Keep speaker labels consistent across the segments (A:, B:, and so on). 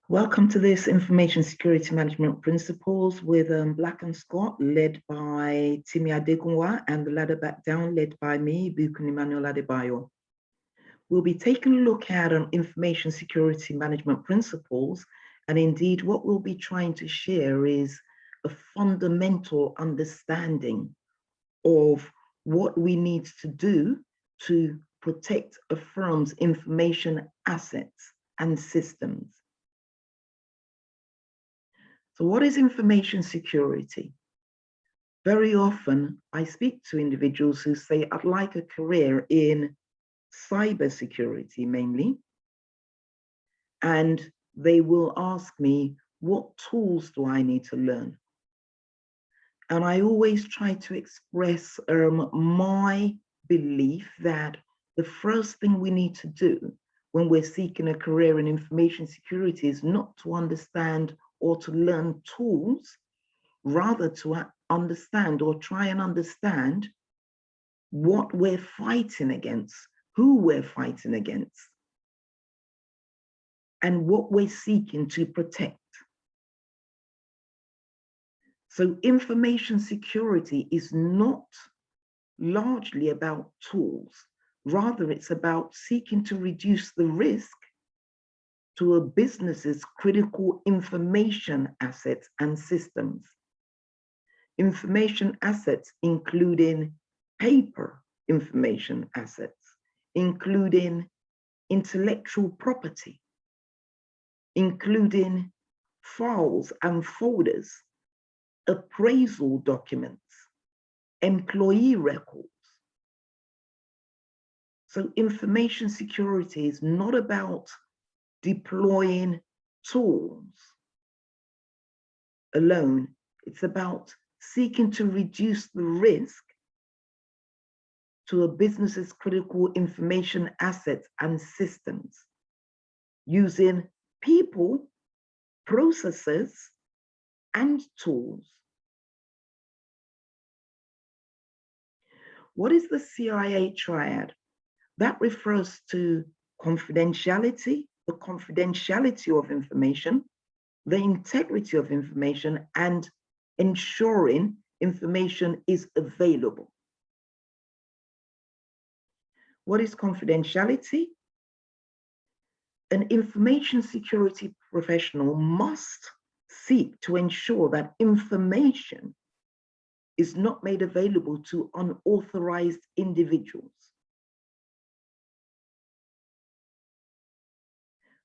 A: Welcome to this Information Security Management Principles with Black and Scott, led by Timi Adegunwa, and the ladder back down, led by me, Bukun Emmanuel Adebayo. We'll be taking a look at information security management principles, and indeed what we'll be trying to share is a fundamental understanding of what we need to do to protect a firm's information assets and systems. So what is information security? Very often I speak to individuals who say, I'd like a career in cybersecurity mainly. And they will ask me, what tools do I need to learn? And I always try to express my belief that the first thing we need to do when we're seeking a career in information security is not to understand or to learn tools, rather to understand or try and understand what we're fighting against, who we're fighting against, and what we're seeking to protect. So information security is not largely about tools. Rather, it's about seeking to reduce the risk to a business's critical information assets and systems. Information assets including paper information assets, including intellectual property, including files and folders, appraisal documents, employee records. So information security is not about deploying tools alone. It's about seeking to reduce the risk to a business's critical information assets and systems using people, processes, and tools. What is the CIA triad? That refers to confidentiality, the confidentiality of information, the integrity of information, and ensuring information is available. What is confidentiality? An information security professional must seek to ensure that information is not made available to unauthorized individuals.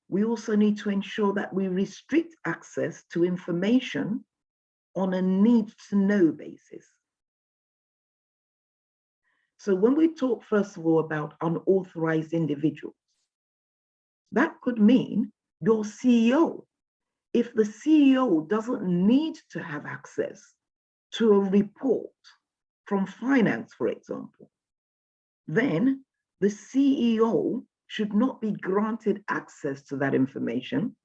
A: We also need to ensure that we restrict access to information on a need-to-know basis. So when we talk, first of all, about unauthorized individuals, that could mean your CEO. If the CEO doesn't need to have access to a report from finance, for example, then the CEO should not be granted access to that information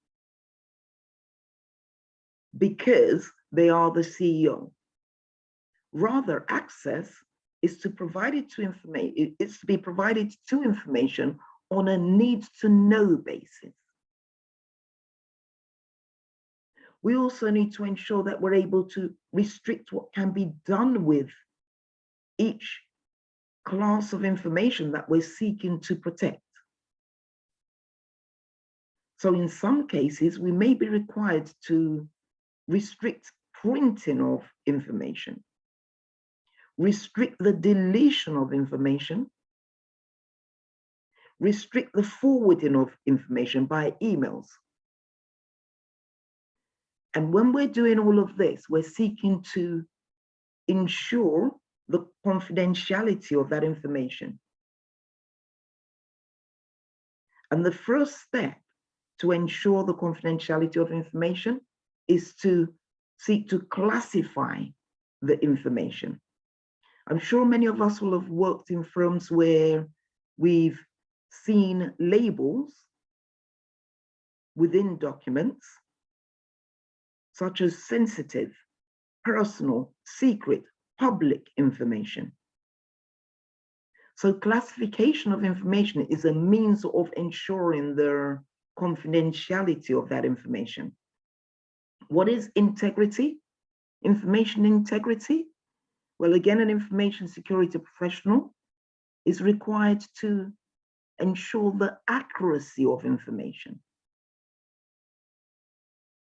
A: because they are the CEO. Rather, access is to provide it to information, it's to be provided to information on a need-to-know basis. We also need to ensure that we're able to restrict what can be done with each class of information that we're seeking to protect. So in some cases, we may be required to restrict printing of information, restrict the deletion of information, restrict the forwarding of information by emails. And when we're doing all of this, we're seeking to ensure the confidentiality of that information. And the first step to ensure the confidentiality of information is to seek to classify the information. I'm sure many of us will have worked in firms where we've seen labels within documents, such as sensitive, personal, secret, public information. So classification of information is a means of ensuring the confidentiality of that information. What is integrity? Information integrity? Well, again, an information security professional is required to ensure the accuracy of information.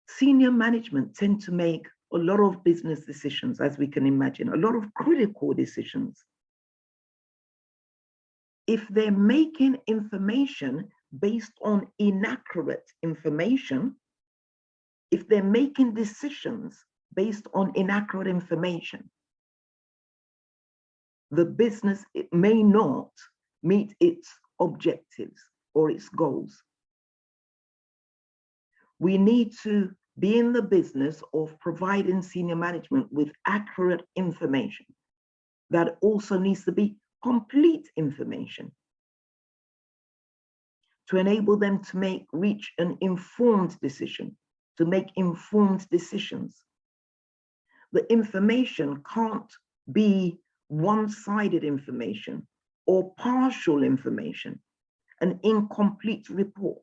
A: Senior management tend to make a lot of business decisions, as we can imagine, a lot of critical decisions. If they're making information based on inaccurate information, if they're making decisions based on inaccurate information, the business may not meet its objectives or its goals. We need to be in the business of providing senior management with accurate information. That also needs to be complete information to enable them to reach an informed decision, to make informed decisions. The information can't be one-sided information or partial information, an incomplete report.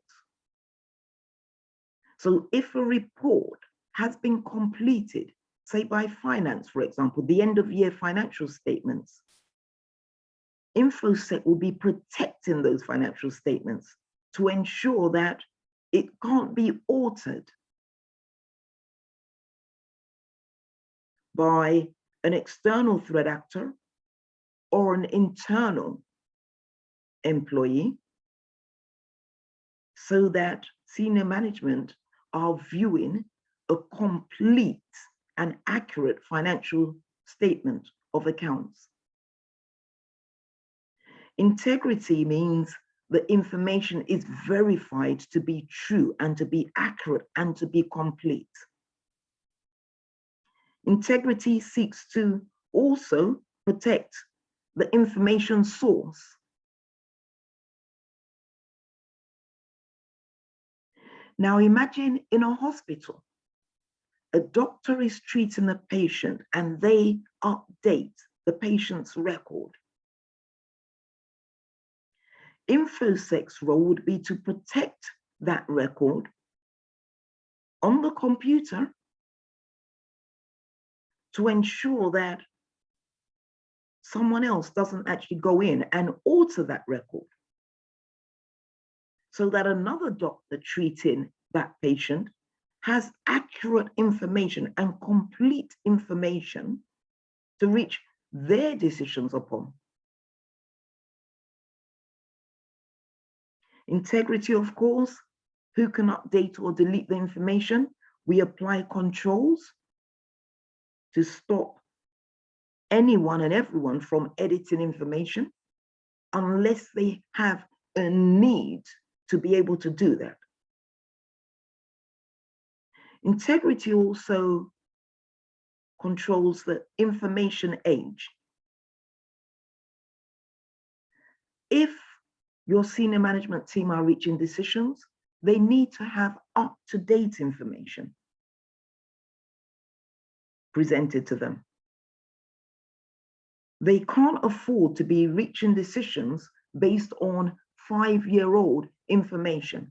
A: So if a report has been completed, say by finance, for example, the end of year financial statements, InfoSec will be protecting those financial statements to ensure that it can't be altered by an external threat actor or an internal employee, so that senior management are viewing a complete and accurate financial statement of accounts. Integrity means the information is verified to be true and to be accurate and to be complete. Integrity seeks to also protect the information source. Now imagine in a hospital, a doctor is treating a patient and they update the patient's record. InfoSec's role would be to protect that record on the computer to ensure that someone else doesn't actually go in and alter that record, so that another doctor treating that patient has accurate information and complete information to reach their decisions upon. Integrity, of course, who can update or delete the information? We apply controls to stop anyone and everyone from editing information unless they have a need to be able to do that. Integrity also controls the information age. If your senior management team are reaching decisions, they need to have up-to-date information presented to them. They can't afford to be reaching decisions based on 5-year-old information.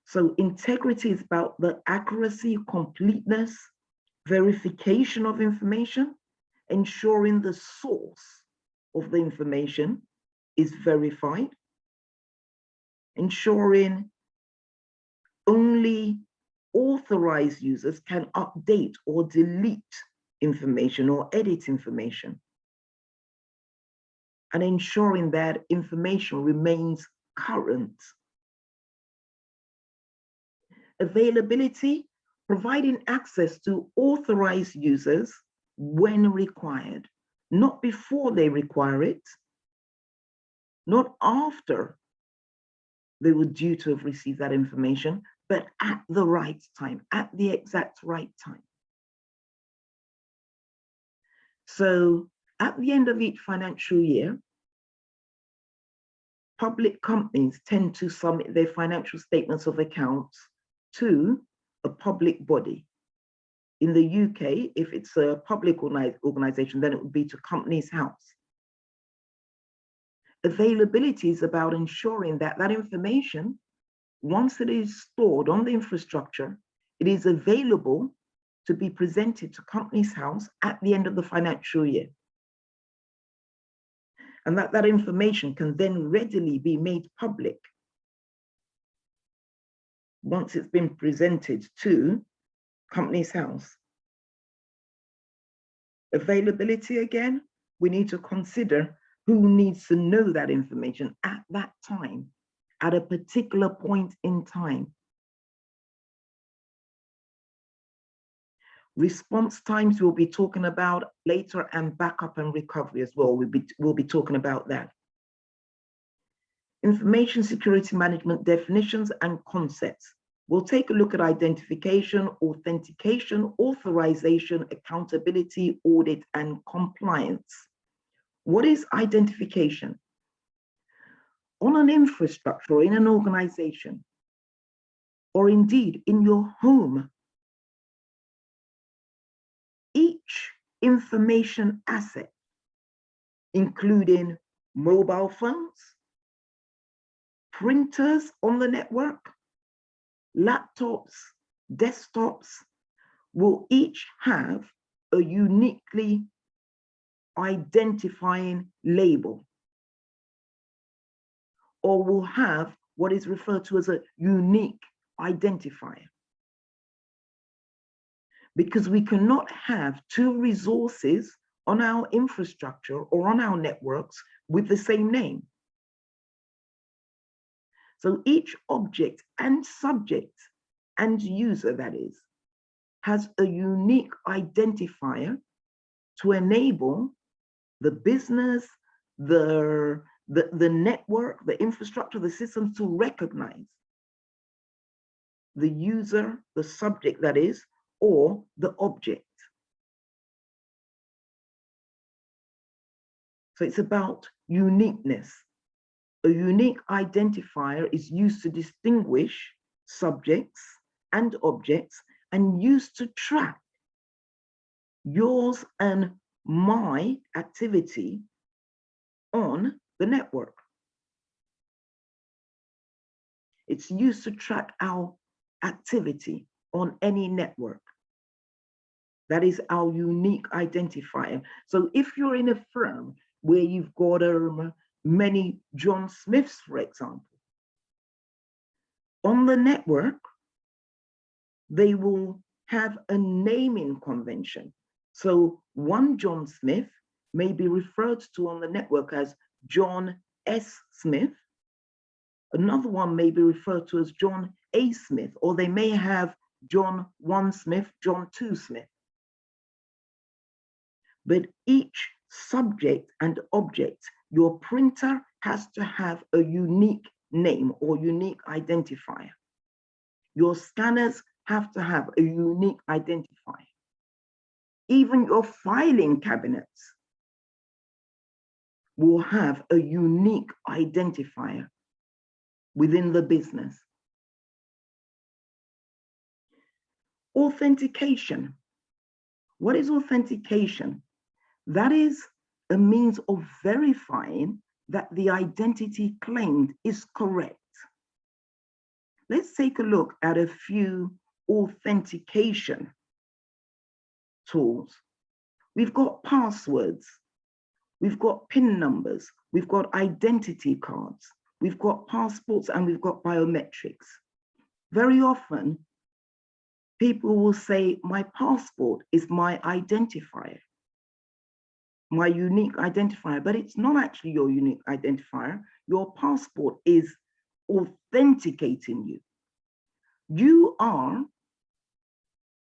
A: So integrity is about the accuracy, completeness, verification of information, ensuring the source of the information is verified, ensuring only authorized users can update or delete information or edit information, and ensuring that information remains current. Availability, providing access to authorized users when required, not before they require it, not after they were due to have received that information, but at the right time, at the exact right time. So at the end of each financial year, public companies tend to submit their financial statements of accounts to a public body. In the UK, if it's a public organization, then it would be to Companies House. Availability is about ensuring that that information, once it is stored on the infrastructure, it is available to be presented to Companies House at the end of the financial year. And that information can then readily be made public once it's been presented to Companies House. Availability, again, we need to consider who needs to know that information at that time, at a particular point in time. Response times we'll be talking about later, and backup and recovery as well. We'll be talking about that. Information security management definitions and concepts. We'll take a look at identification, authentication, authorization, accountability, audit, and compliance. What is identification? On an infrastructure, in an organization, or indeed in your home, each information asset, including mobile phones, printers on the network, laptops, desktops, will each have a uniquely identifying label, or will have what is referred to as a unique identifier. Because we cannot have two resources on our infrastructure or on our networks with the same name. So each object and subject and user, that is, has a unique identifier to enable the business, the network, the infrastructure, the systems to recognize the user, the subject, that is, or the object. So it's about uniqueness. A unique identifier is used to distinguish subjects and objects and used to track yours and my activity on the network. It's used to track our activity on any network. That is our unique identifier. So if you're in a firm where you've got many John Smiths, for example, on the network, they will have a naming convention. So one John Smith may be referred to on the network as John S. Smith. Another one may be referred to as John A. Smith, or they may have John 1 Smith, John 2 Smith. But each subject and object, your printer has to have a unique name or unique identifier. Your scanners have to have a unique identifier. Even your filing cabinets will have a unique identifier within the business. Authentication. What is authentication? That is a means of verifying that the identity claimed is correct. Let's take a look at a few authentication tools. We've got passwords, we've got PIN numbers, we've got identity cards, we've got passports, and we've got biometrics. Very often, people will say, my passport is my identifier, my unique identifier, but it's not actually your unique identifier. Your passport is authenticating you. You are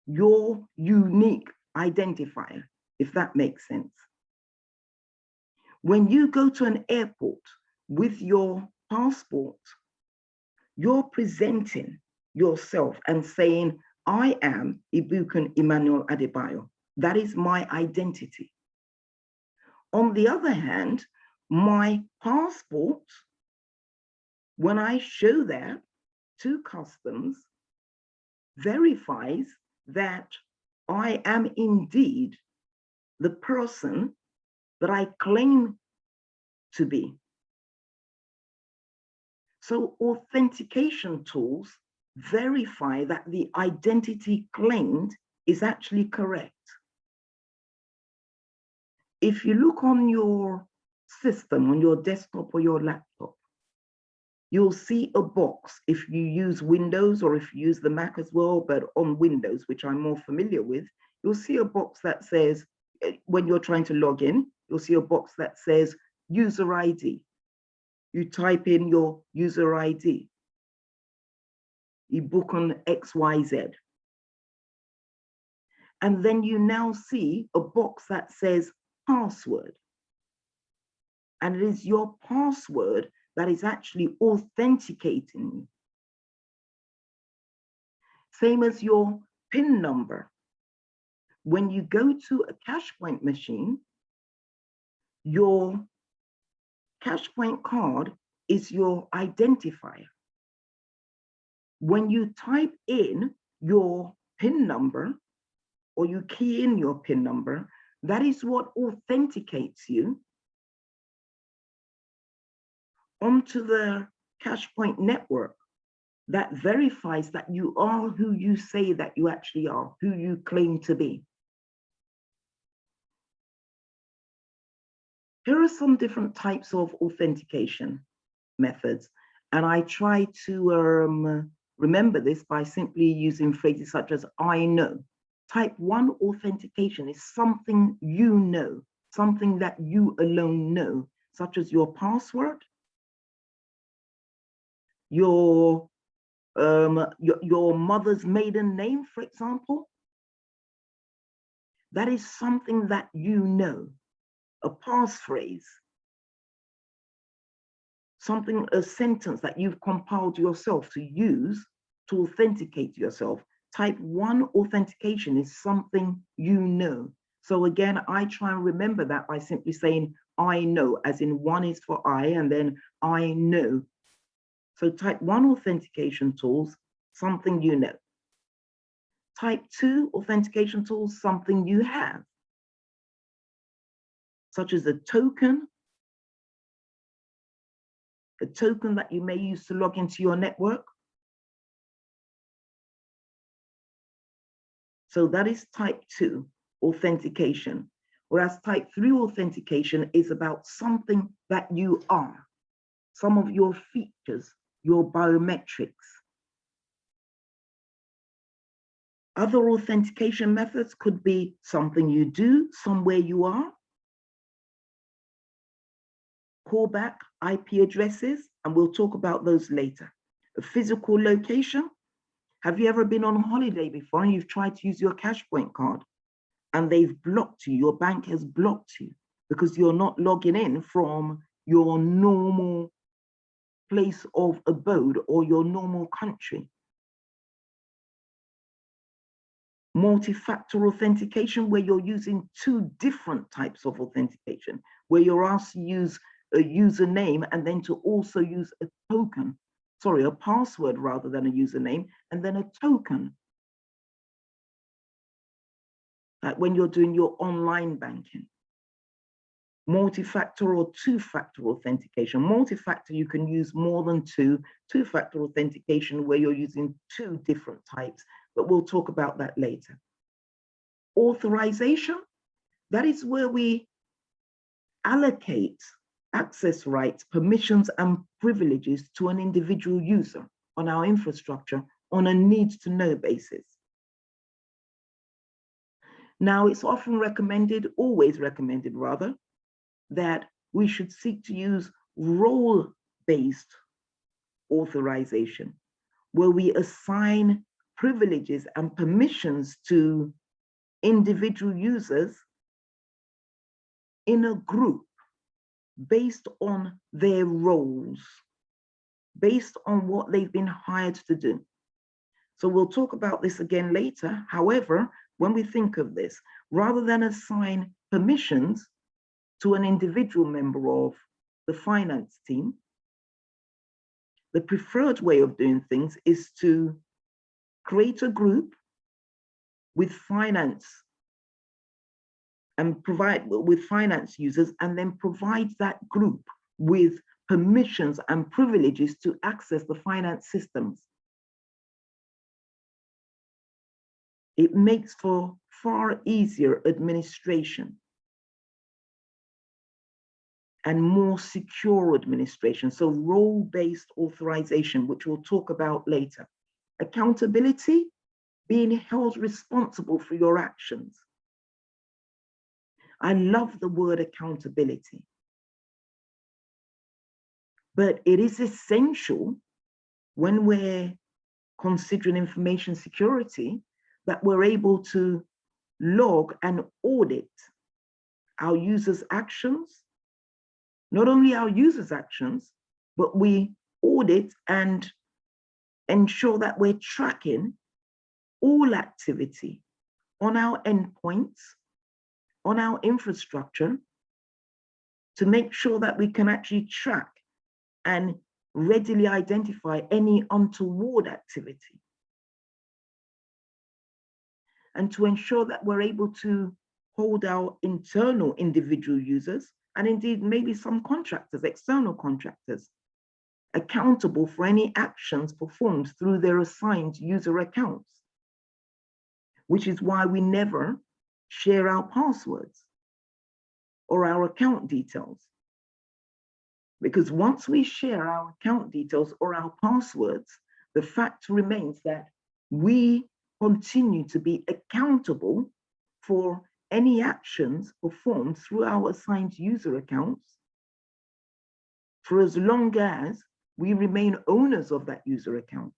A: your unique identifier, if that makes sense. When you go to an airport with your passport, you're presenting yourself and saying, I am Ibukun Emmanuel Adebayo. That is my identity. On the other hand, my passport, when I show that to customs, verifies that I am indeed the person that I claim to be. So authentication tools verify that the identity claimed is actually correct. If you look on your system, on your desktop or your laptop, you'll see a box if you use Windows or if you use the Mac as well, but on Windows, which I'm more familiar with, you'll see a box that says, when you're trying to log in, you'll see a box that says user ID. You type in your user ID. You book on XYZ. And then you now see a box that says password. And it is your password that is actually authenticating you. Same as your PIN number. When you go to a cash point machine, your cash point card is your identifier. When you type in your PIN number, or you key in your PIN number, that is what authenticates you onto the cash point network that verifies that you are who you say that you actually are, who you claim to be. Here are some different types of authentication methods, and I try to remember this by simply using phrases such as I know. Type 1 authentication is something you know, something that you alone know, such as your password, your mother's maiden name, for example. That is something that you know, a passphrase, something, a sentence that you've compiled yourself to use to authenticate yourself. Type 1 authentication is something you know. So again, I try and remember that by simply saying I know, as in 1 is for I, and then I know. So type 1 authentication tools, something you know. Type 2 authentication tools, something you have, such as a token that you may use to log into your network. So that is type 2 authentication. Whereas type 3 authentication is about something that you are, some of your features, your biometrics. Other authentication methods could be something you do, somewhere you are, callback, IP addresses, and we'll talk about those later. A physical location. Have you ever been on holiday before and you've tried to use your cash point card and they've blocked you, your bank has blocked you because you're not logging in from your normal place of abode or your normal country? Multi-factor authentication, where you're using 2 different types of authentication, where you're asked to use a username and then to also use a token, sorry, a password rather than a username, and then a token. Like when you're doing your online banking. Multi-factor or 2-factor authentication. Multi-factor, you can use more than 2. 2-factor authentication, where you're using 2 different types, but we'll talk about that later. Authorization, that is where we allocate access rights, permissions, and privileges to an individual user on our infrastructure on a need-to-know basis. Now, it's often recommended, always recommended rather, that we should seek to use role-based authorization, where we assign privileges and permissions to individual users in a group based on their roles, based on what they've been hired to do. So we'll talk about this again later. However, when we think of this, rather than assign permissions to an individual member of the finance team, the preferred way of doing things is to create a group with finance and provide with finance users, and then provide that group with permissions and privileges to access the finance systems. It makes for far easier administration and more secure administration. So role-based authorization, which we'll talk about later. Accountability, being held responsible for your actions. I love the word accountability, but it is essential when we're considering information security that we're able to log and audit our users' actions, not only our users' actions, but we audit and ensure that we're tracking all activity on our endpoints, on our infrastructure, to make sure that we can actually track and readily identify any untoward activity. And to ensure that we're able to hold our internal individual users, and indeed maybe some contractors, external contractors, accountable for any actions performed through their assigned user accounts, which is why we never share our passwords or our account details. Because once we share our account details or our passwords, the fact remains that we continue to be accountable for any actions performed through our assigned user accounts for as long as we remain owners of that user account.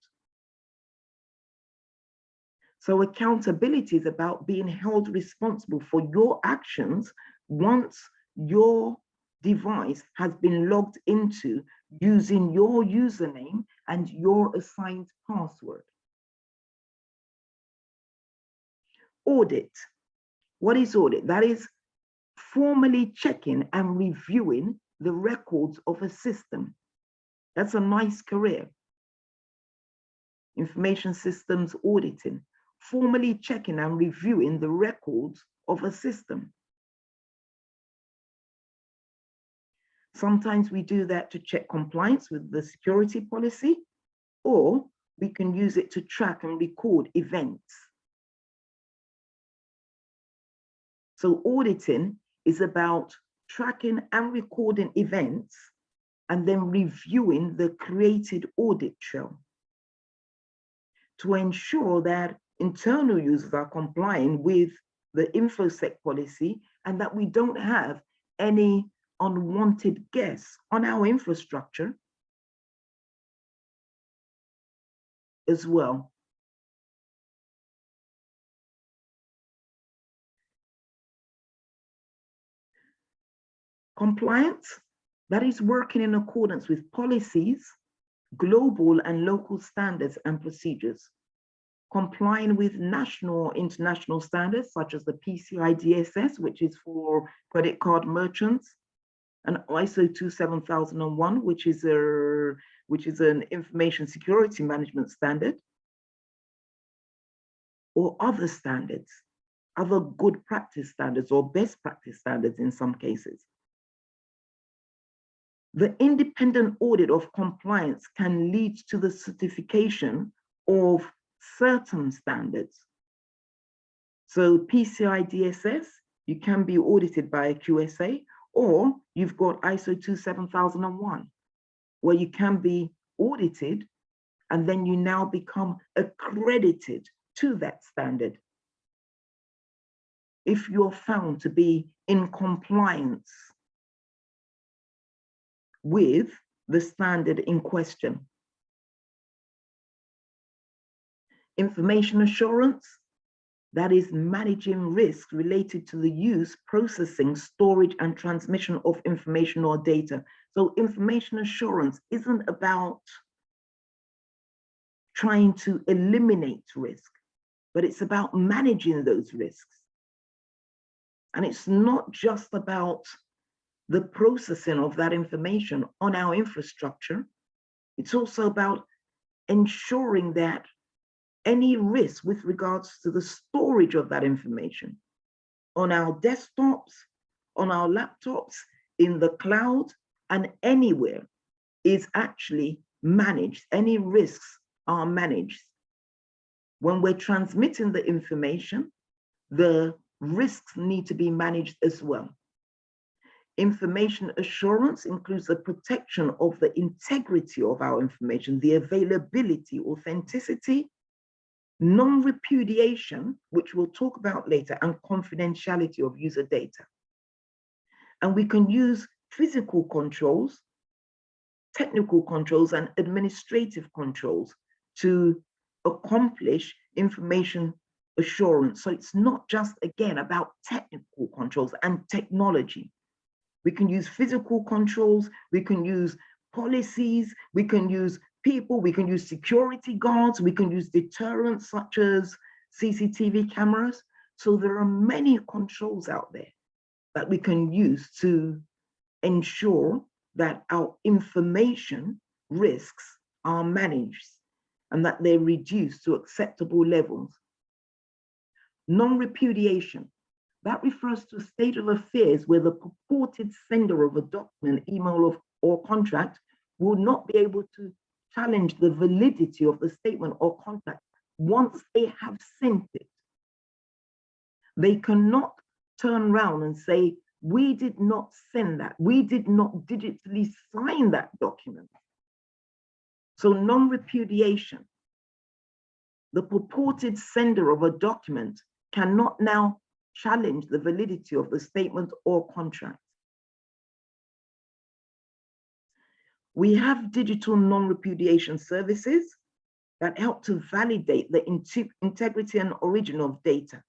A: So accountability is about being held responsible for your actions once your device has been logged into using your username and your assigned password. Audit. What is audit? That is formally checking and reviewing the records of a system. That's a nice career. Information systems auditing, formally checking and reviewing the records of a system. Sometimes we do that to check compliance with the security policy, or we can use it to track and record events. So auditing is about tracking and recording events and then reviewing the created audit trail to ensure that internal users are complying with the InfoSec policy and that we don't have any unwanted guests on our infrastructure as well. Compliance, that is working in accordance with policies, global and local standards and procedures, complying with national or international standards such as the PCI DSS, which is for credit card merchants, and ISO 27001, which is an information security management standard, or other standards, other good practice standards or best practice standards in some cases. The independent audit of compliance can lead to the certification of certain standards. So PCI DSS, you can be audited by a QSA, or you've got ISO 27001, where you can be audited and then you now become accredited to that standard if you're found to be in compliance with the standard in question. Information assurance, that is managing risk related to the use, processing, storage, and transmission of information or data. So information assurance isn't about trying to eliminate risk, but it's about managing those risks. And it's not just about the processing of that information on our infrastructure. It's also about ensuring that any risk with regards to the storage of that information on our desktops, on our laptops, in the cloud, and anywhere is actually managed. Any risks are managed. When we're transmitting the information, the risks need to be managed as well. Information assurance includes the protection of the integrity of our information, the availability, authenticity, non-repudiation, which we'll talk about later, and confidentiality of user data. And we can use physical controls, technical controls, and administrative controls to accomplish information assurance. So it's not just, again, about technical controls and technology. We can use physical controls, we can use policies, we can use people, we can use security guards, we can use deterrents such as CCTV cameras. So there are many controls out there that we can use to ensure that our information risks are managed and that they're reduced to acceptable levels. Non-repudiation. That refers to a state of affairs where the purported sender of a document, email, or contract will not be able to challenge the validity of the statement or contract once they have sent it. They cannot turn around and say, we did not send that. We did not digitally sign that document. So non-repudiation. The purported sender of a document cannot now challenge the validity of the statement or contract. We have digital non-repudiation services that help to validate the integrity and origin of data.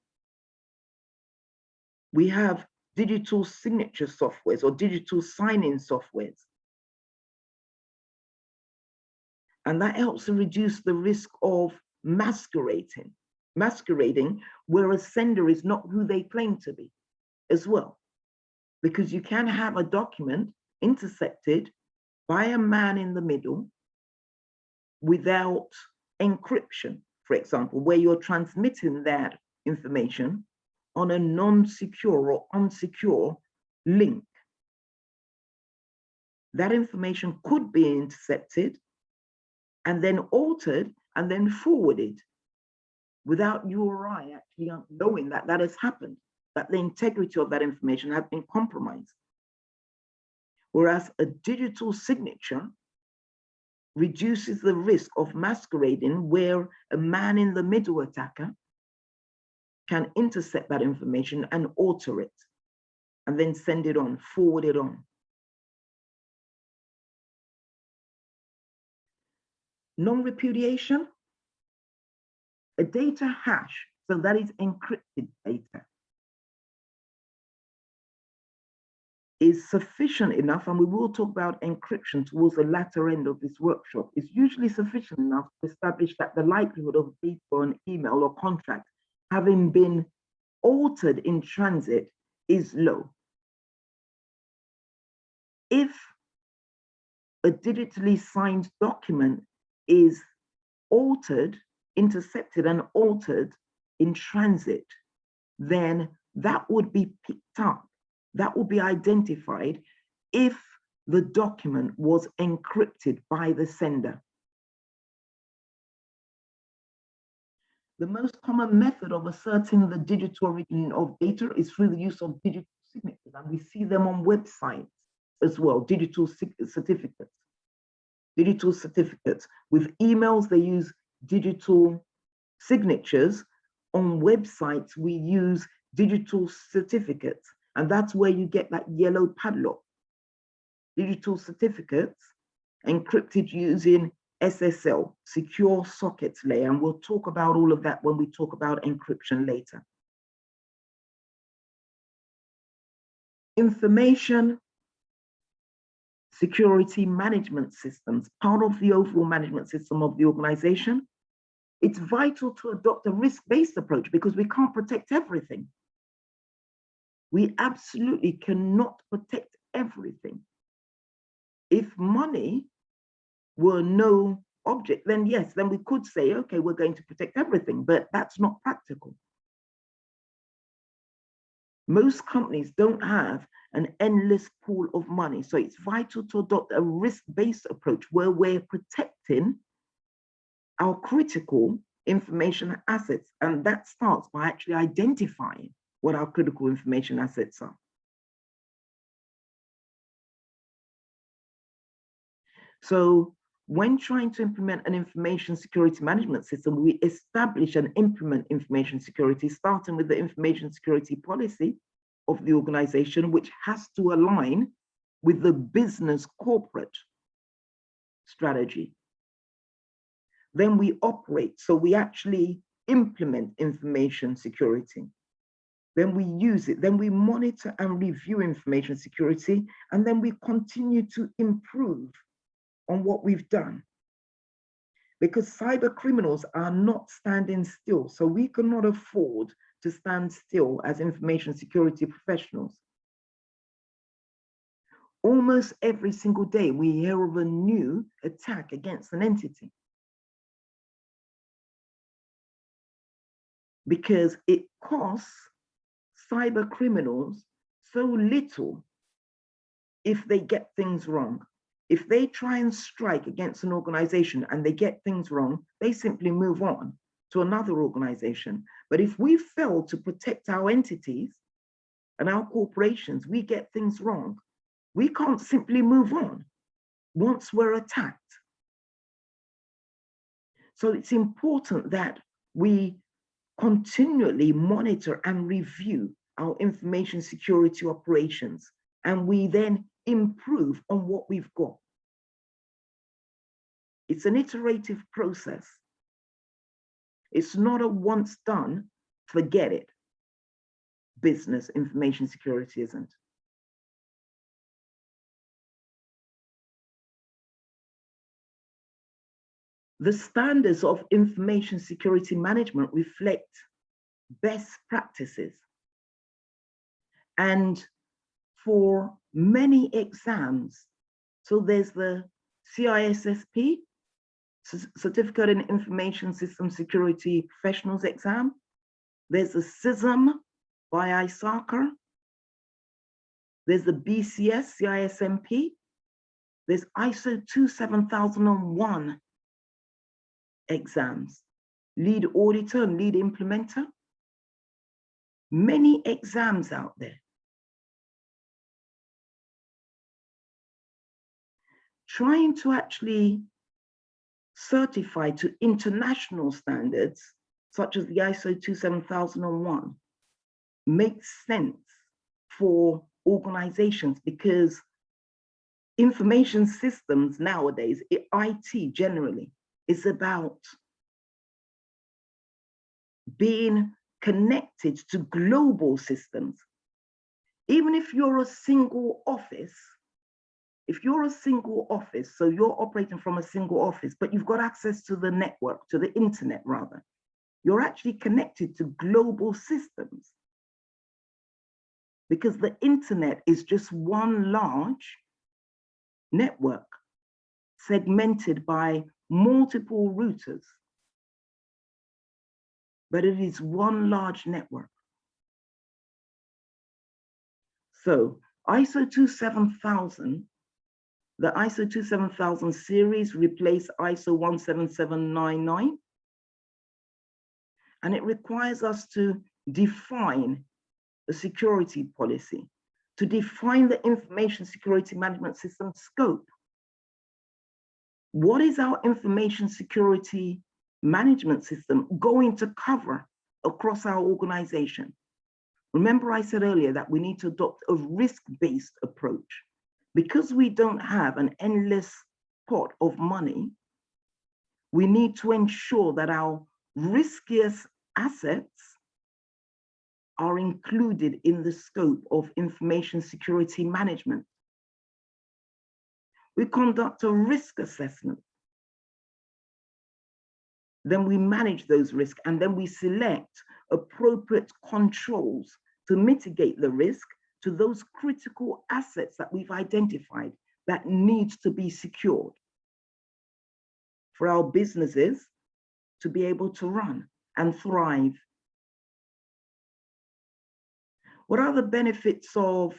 A: We have digital signature softwares or digital sign-in softwares. And that helps to reduce the risk of masquerading where a sender is not who they claim to be as well. Because you can have a document intercepted by a man in the middle without encryption, for example, where you're transmitting that information on a non-secure or unsecure link. That information could be intercepted and then altered and then forwarded without you or I actually knowing that that has happened, that the integrity of that information has been compromised. Whereas a digital signature reduces the risk of masquerading where a man in the middle attacker can intercept that information and alter it and then send it on, forward it on. Non-repudiation, a data hash, so that is encrypted data, is sufficient enough, and we will talk about encryption towards the latter end of this workshop, is usually sufficient enough to establish that the likelihood of data or an email or contract having been altered in transit is low. If a digitally signed document is altered, intercepted and altered in transit, then that would be picked up, that would be identified if the document was encrypted by the sender. The most common method of asserting the digital origin of data is through the use of digital signatures, and we see them on websites as well, digital certificates. Digital certificates. With emails, they use digital signatures. On websites, we use digital certificates, and that's where you get that yellow padlock. Digital certificates encrypted using SSL, secure sockets layer, and we'll talk about all of that when we talk about encryption later. Information security management systems, part of the overall management system of the organization. It's vital to adopt a risk-based approach because we can't protect everything. We absolutely cannot protect everything. If money were no object, then yes, then we could say, okay, we're going to protect everything, but that's not practical. Most companies don't have an endless pool of money. So it's vital to adopt a risk-based approach where we're protecting our critical information assets. And that starts by actually identifying what our critical information assets are. So when trying to implement an information security management system, we establish and implement information security, starting with the information security policy of the organization, which has to align with the business corporate strategy. Then we operate, so we actually implement information security. Then we use it, then we monitor and review information security, and then we continue to improve on what we've done. Because cyber criminals are not standing still, so we cannot afford to stand still as information security professionals. Almost every single day, we hear of a new attack against an entity, because it costs cyber criminals so little if they get things wrong. If they try and strike against an organization and they get things wrong, they simply move on to another organization. But if we fail to protect our entities and our corporations, we get things wrong, we can't simply move on once we're attacked. So it's important that we continually monitor and review our information security operations, and we then improve on what we've got. It's an iterative process. It's not a once done, forget it. Business information security isn't. The standards of information security management reflect best practices. And for many exams, so there's the CISSP, Certificate in Information System Security Professionals exam. There's the CISM by ISACA. There's the BCS, CISMP. There's ISO 27001 exams, lead auditor and lead implementer. Many exams out there. Trying to actually certify to international standards, such as the ISO 27001, makes sense for organizations, because information systems nowadays, IT generally, is about being connected to global systems. Even if you're a single office, so you're operating from a single office, but you've got access to the network, to the internet rather, you're actually connected to global systems, because the internet is just one large network segmented by multiple routers, but it is one large network. So ISO 27000, the ISO 27000 series replaced ISO 17799, and it requires us to define a security policy, to define the information security management system scope. What is our information security management system going to cover across our organization? Remember, I said earlier that we need to adopt a risk-based approach. Because we don't have an endless pot of money, we need to ensure that our riskiest assets are included in the scope of information security management. We conduct a risk assessment. Then we manage those risks, and then we select appropriate controls to mitigate the risk to those critical assets that we've identified that needs to be secured for our businesses to be able to run and thrive. What are the benefits of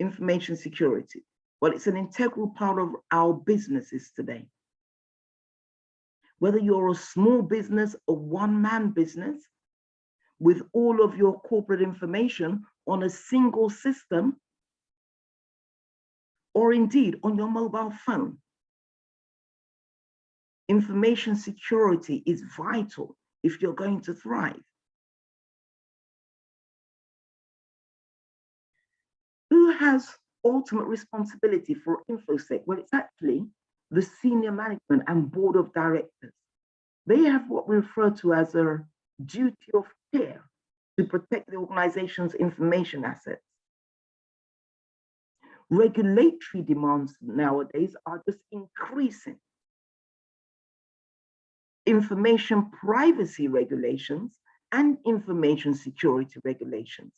A: information security? Well, it's an integral part of our businesses today. Whether you're a small business, a one-man business, with all of your corporate information on a single system, or indeed on your mobile phone. Information security is vital if you're going to thrive. Who has ultimate responsibility for InfoSec? Well, it's actually the senior management and board of directors. They have what we refer to as a duty of care to protect the organization's information assets. Regulatory demands nowadays are just increasing. Information privacy regulations and information security regulations.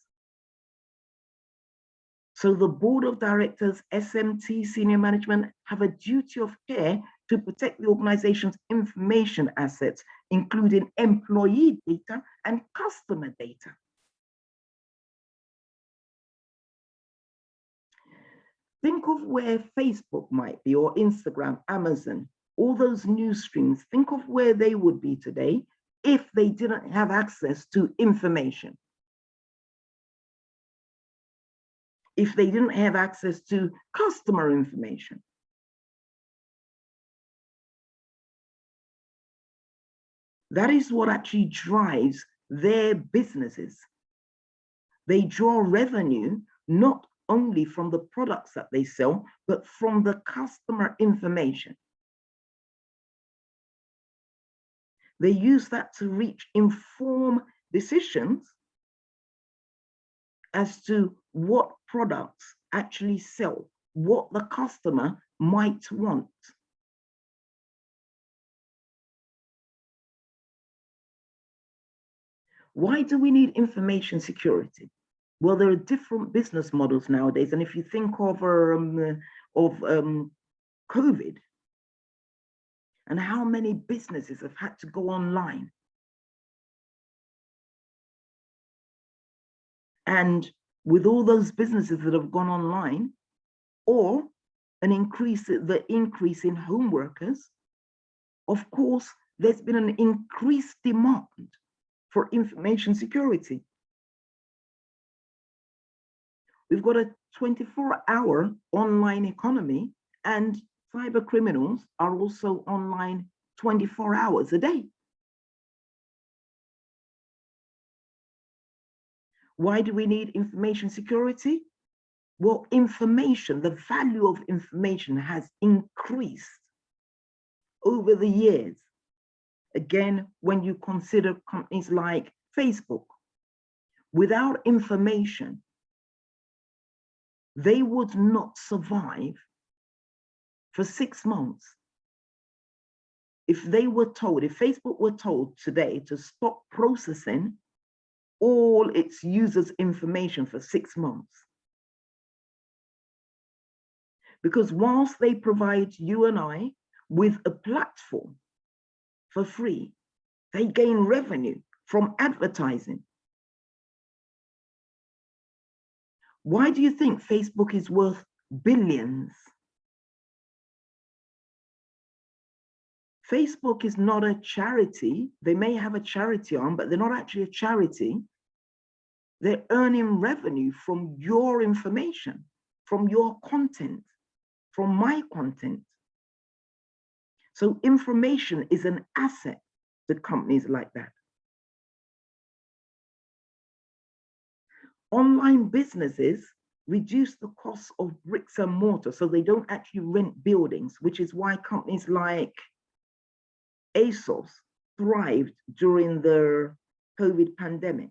A: So the board of directors, SMT, senior management, have a duty of care to protect the organization's information assets, including employee data and customer data. Think of where Facebook might be, or Instagram, Amazon, all those news streams. Think of where they would be today if they didn't have access to information. If they didn't have access to customer information. That is what actually drives their businesses. They draw revenue not only from the products that they sell, but from the customer information. They use that to reach informed decisions as to what products actually sell, what the customer might want. Why do we need information security? Well, there are different business models nowadays. And if you think of COVID and how many businesses have had to go online. And with all those businesses that have gone online, or the increase in home workers, of course, there's been an increased demand for information security. We've got a 24-hour online economy, and cyber criminals are also online 24 hours a day. Why do we need information security? Well, information, the value of information has increased over the years. Again, when you consider companies like Facebook, without information, they would not survive for 6 months. If they were told, if Facebook were told today to stop processing all its users' information for 6 months. Because whilst they provide you and I with a platform for free, they gain revenue from advertising. Why do you think Facebook is worth billions? Facebook is not a charity. They may have a charity arm, but they're not actually a charity. They're earning revenue from your information, from your content, from my content. So information is an asset to companies like that. Online businesses reduce the cost of bricks and mortar, so they don't actually rent buildings, which is why companies like ASOS thrived during the COVID pandemic,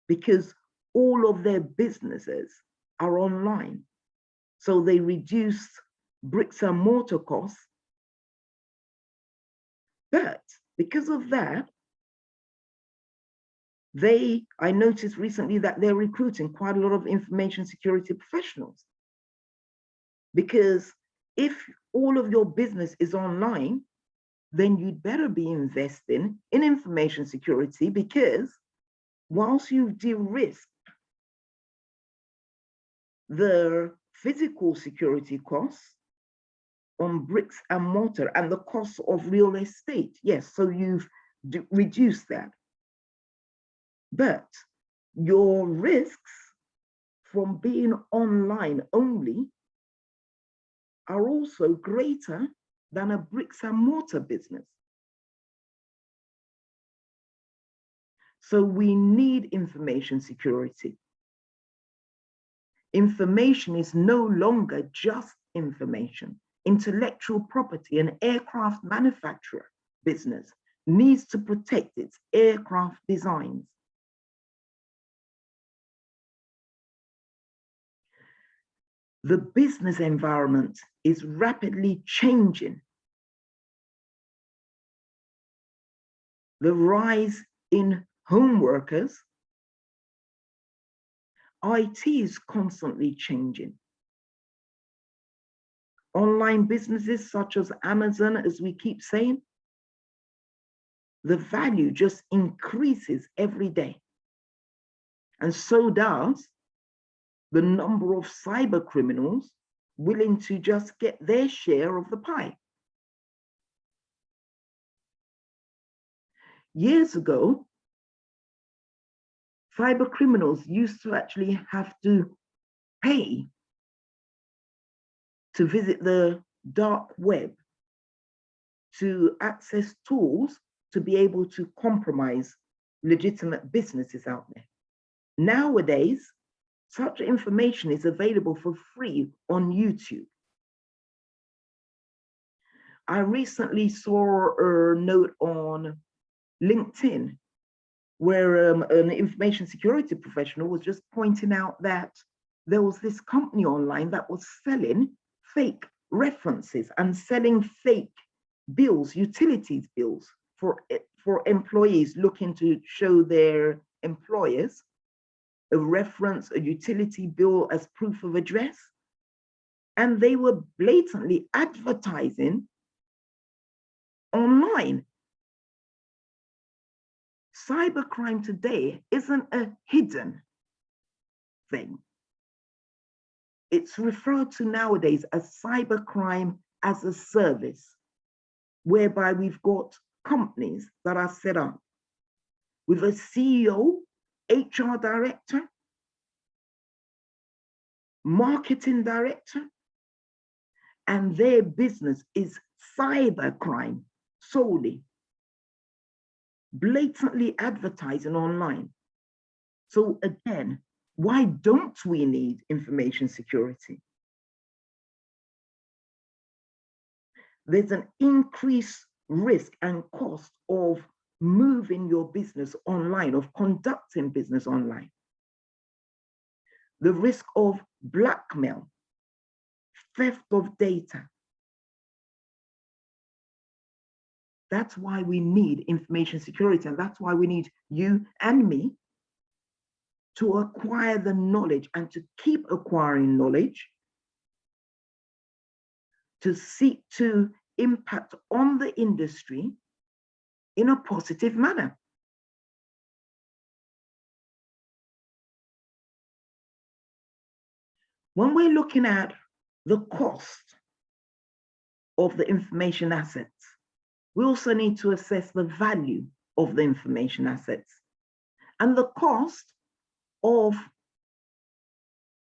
A: because all of their businesses are online. So they reduce bricks and mortar costs. But because of that, I noticed recently that they're recruiting quite a lot of information security professionals. Because if all of your business is online, then you'd better be investing in information security, because whilst you de-risk the physical security costs on bricks and mortar and the cost of real estate. Yes, so you've reduced that. But your risks from being online only are also greater than a bricks and mortar business. So we need information security. Information is no longer just information. Intellectual property, an aircraft manufacturer business needs to protect its aircraft designs. The business environment is rapidly changing. The rise in home workers, IT is constantly changing. Online businesses such as Amazon, as we keep saying, the value just increases every day. And so does the number of cyber criminals willing to just get their share of the pie. Years ago, cyber criminals used to actually have to pay to visit the dark web to access tools to be able to compromise legitimate businesses out there. Nowadays, such information is available for free on YouTube. I recently saw a note on LinkedIn where an information security professional was just pointing out that there was this company online that was selling fake references and selling fake bills, utilities bills for employees looking to show their employers a reference, a utility bill as proof of address. And they were blatantly advertising online. Cybercrime today isn't a hidden thing. It's referred to nowadays as cybercrime as a service, whereby we've got companies that are set up with a CEO, HR director, marketing director, and their business is cybercrime solely, blatantly advertising online. So again, why don't we need information security? There's an increased risk and cost of moving your business online, of conducting business online. The risk of blackmail, theft of data. That's why we need information security, and that's why we need you and me to acquire the knowledge and to keep acquiring knowledge to seek to impact on the industry in a positive manner. When we're looking at the cost of the information assets, we also need to assess the value of the information assets and the cost of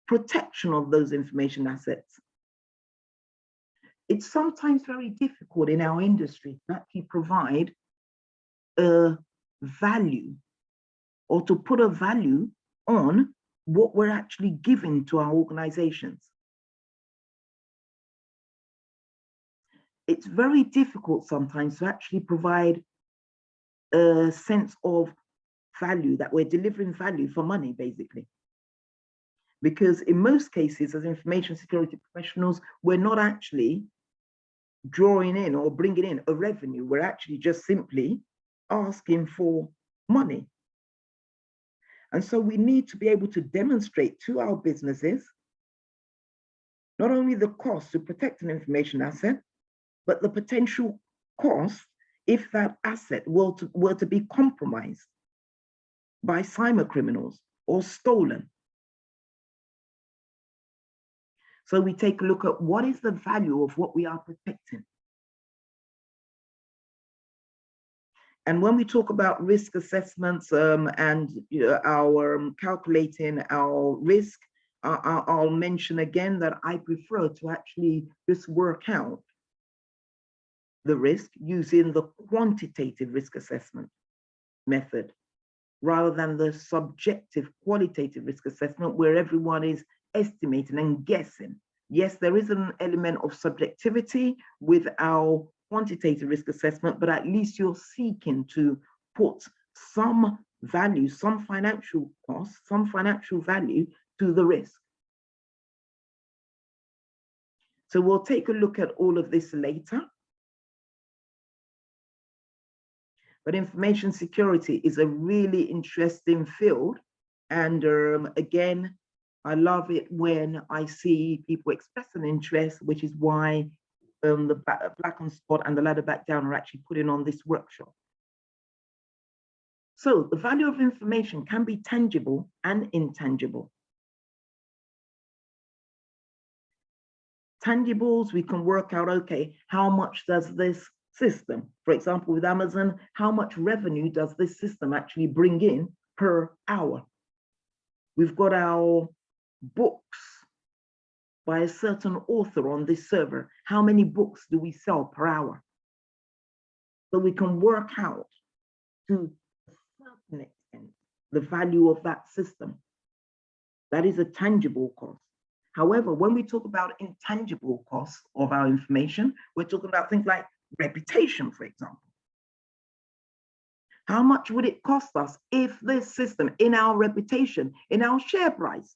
A: protection of those information assets. It's sometimes very difficult in our industry to actually provide a value or to put a value on what we're actually giving to our organizations. It's very difficult sometimes to actually provide a sense of value, that we're delivering value for money, basically. Because in most cases, as information security professionals, we're not actually drawing in or bringing in a revenue. We're actually just simply asking for money. And so we need to be able to demonstrate to our businesses not only the cost to protect an information asset, but the potential cost if that asset were to be compromised by cyber criminals or stolen. So we take a look at what is the value of what we are protecting. And when we talk about risk assessments and our calculating our risk, I'll mention again that I prefer to actually just work out the risk using the quantitative risk assessment method rather than the subjective qualitative risk assessment where everyone is estimating and guessing. Yes, there is an element of subjectivity with our quantitative risk assessment, but at least you're seeking to put some value, some financial cost, some financial value to the risk. So we'll take a look at all of this later. But information security is a really interesting field. And again, I love it when I see people express an interest, which is why the Black on Spot and the Ladder Back Down are actually putting on this workshop. So the value of information can be tangible and intangible. Tangibles, we can work out, okay, how much does this system, for example, with Amazon, how much revenue does this system actually bring in per hour? We've got our books by a certain author on this server. How many books do we sell per hour? So we can work out to a certain extent the value of that system. That is a tangible cost. However, when we talk about intangible costs of our information, we're talking about things like reputation, for example. How much would it cost us if this system, in our reputation, in our share price,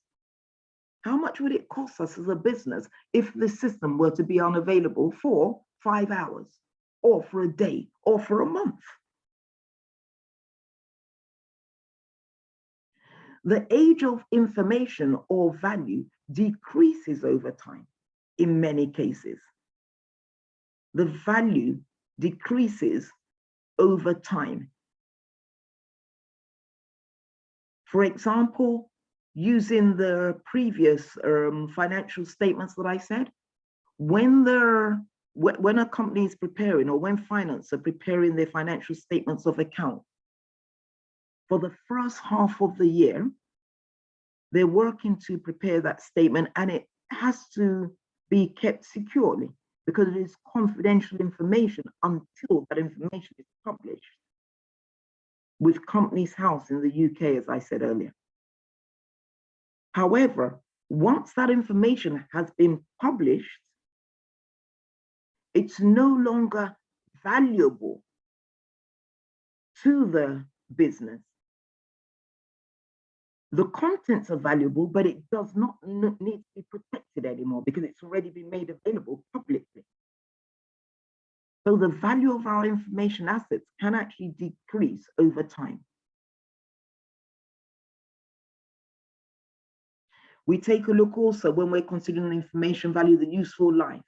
A: how much would it cost us as a business if this system were to be unavailable for 5 hours, or for a day, or for a month? The age of information or value decreases over time in many cases. The value decreases over time. For example, using the previous financial statements that I said, when a company is preparing, or when finance are preparing their financial statements of account, for the first half of the year, they're working to prepare that statement, and it has to be kept securely because it is confidential information until that information is published with Companies House in the UK, as I said earlier. However, once that information has been published, it's no longer valuable to the business. The contents are valuable, but it does not need to be protected anymore because it's already been made available publicly. So the value of our information assets can actually decrease over time. We take a look also when we're considering information value, the useful life.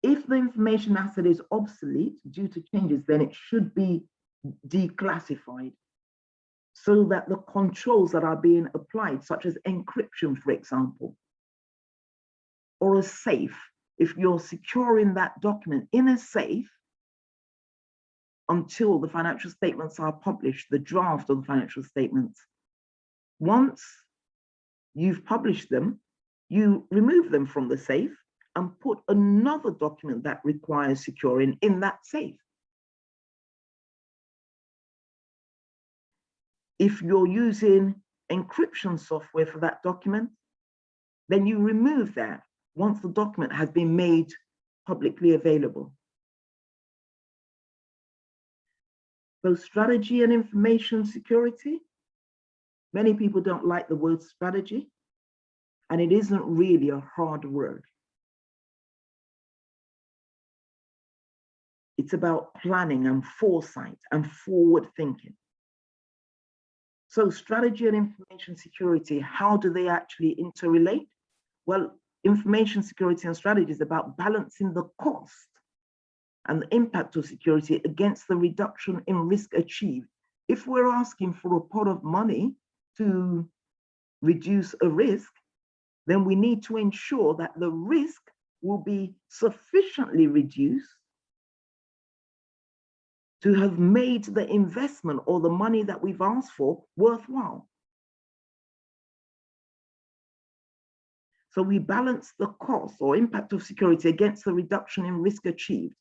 A: If the information asset is obsolete due to changes, then it should be declassified so that the controls that are being applied, such as encryption, for example, or a safe, if you're securing that document in a safe until the financial statements are published, the draft of the financial statements, once you've published them, you remove them from the safe and put another document that requires securing in that safe. If you're using encryption software for that document, then you remove that once the document has been made publicly available. So strategy and information security, many people don't like the word strategy, and it isn't really a hard word. It's about planning and foresight and forward thinking. So strategy and information security, how do they actually interrelate? Well, information security and strategy is about balancing the cost and the impact of security against the reduction in risk achieved. If we're asking for a pot of money to reduce a risk, then we need to ensure that the risk will be sufficiently reduced to have made the investment or the money that we've asked for worthwhile. So we balance the cost or impact of security against the reduction in risk achieved.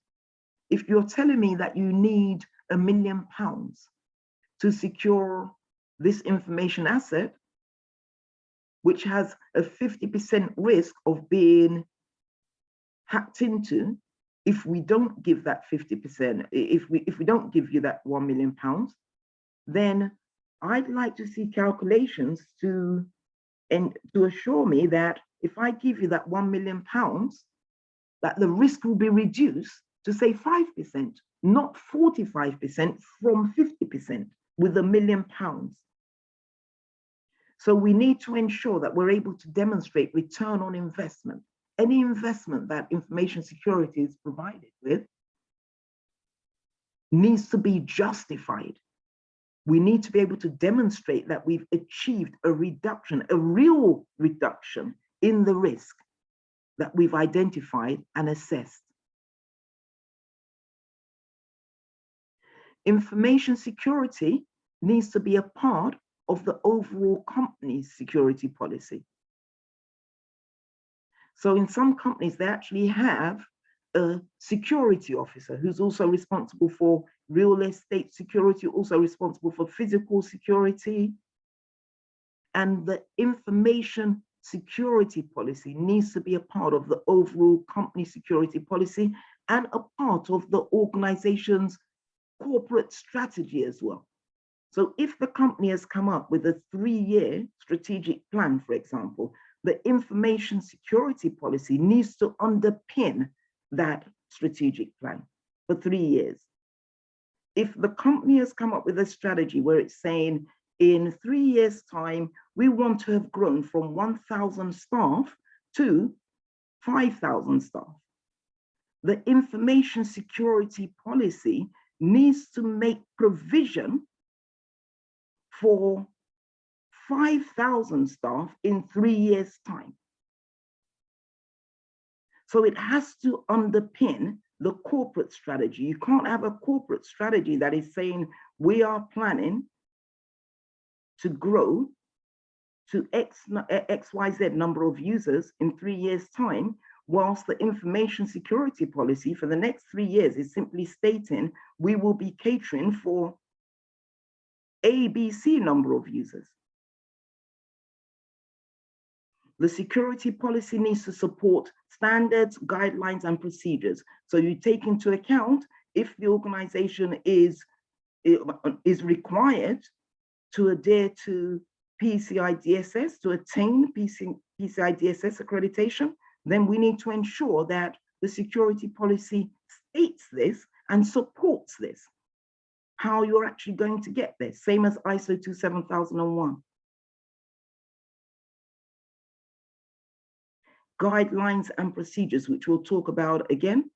A: If you're telling me that you need £1 million to secure this information asset, which has a 50% risk of being hacked into, if we don't give that 50%, if we don't give you that £1 million, then I'd like to see calculations to assure me that if I give you that £1 million, that the risk will be reduced to say 5%, not 45% from 50% with £1 million. So we need to ensure that we're able to demonstrate return on investment. Any investment that information security is provided with needs to be justified. We need to be able to demonstrate that we've achieved a reduction, a real reduction in the risk that we've identified and assessed. Information security needs to be a part of the overall company's security policy. So in some companies, they actually have a security officer who's also responsible for real estate security, also responsible for physical security. And the information security policy needs to be a part of the overall company security policy and a part of the organization's corporate strategy as well. So if the company has come up with a 3-year strategic plan, for example, the information security policy needs to underpin that strategic plan for 3 years. If the company has come up with a strategy where it's saying in 3 years' time, we want to have grown from 1,000 staff to 5,000 staff, the information security policy needs to make provision for 5,000 staff in 3 years' time. So it has to underpin the corporate strategy. You can't have a corporate strategy that is saying we are planning to grow to XYZ number of users in 3 years' time, whilst the information security policy for the next 3 years is simply stating we will be catering for ABC number of users. The security policy needs to support standards, guidelines, and procedures. So you take into account if the organization is required to adhere to PCI DSS, to attain PCI DSS accreditation, then we need to ensure that the security policy states this and supports this, how you're actually going to get there, same as ISO 27001. Guidelines and procedures, which we'll talk about again.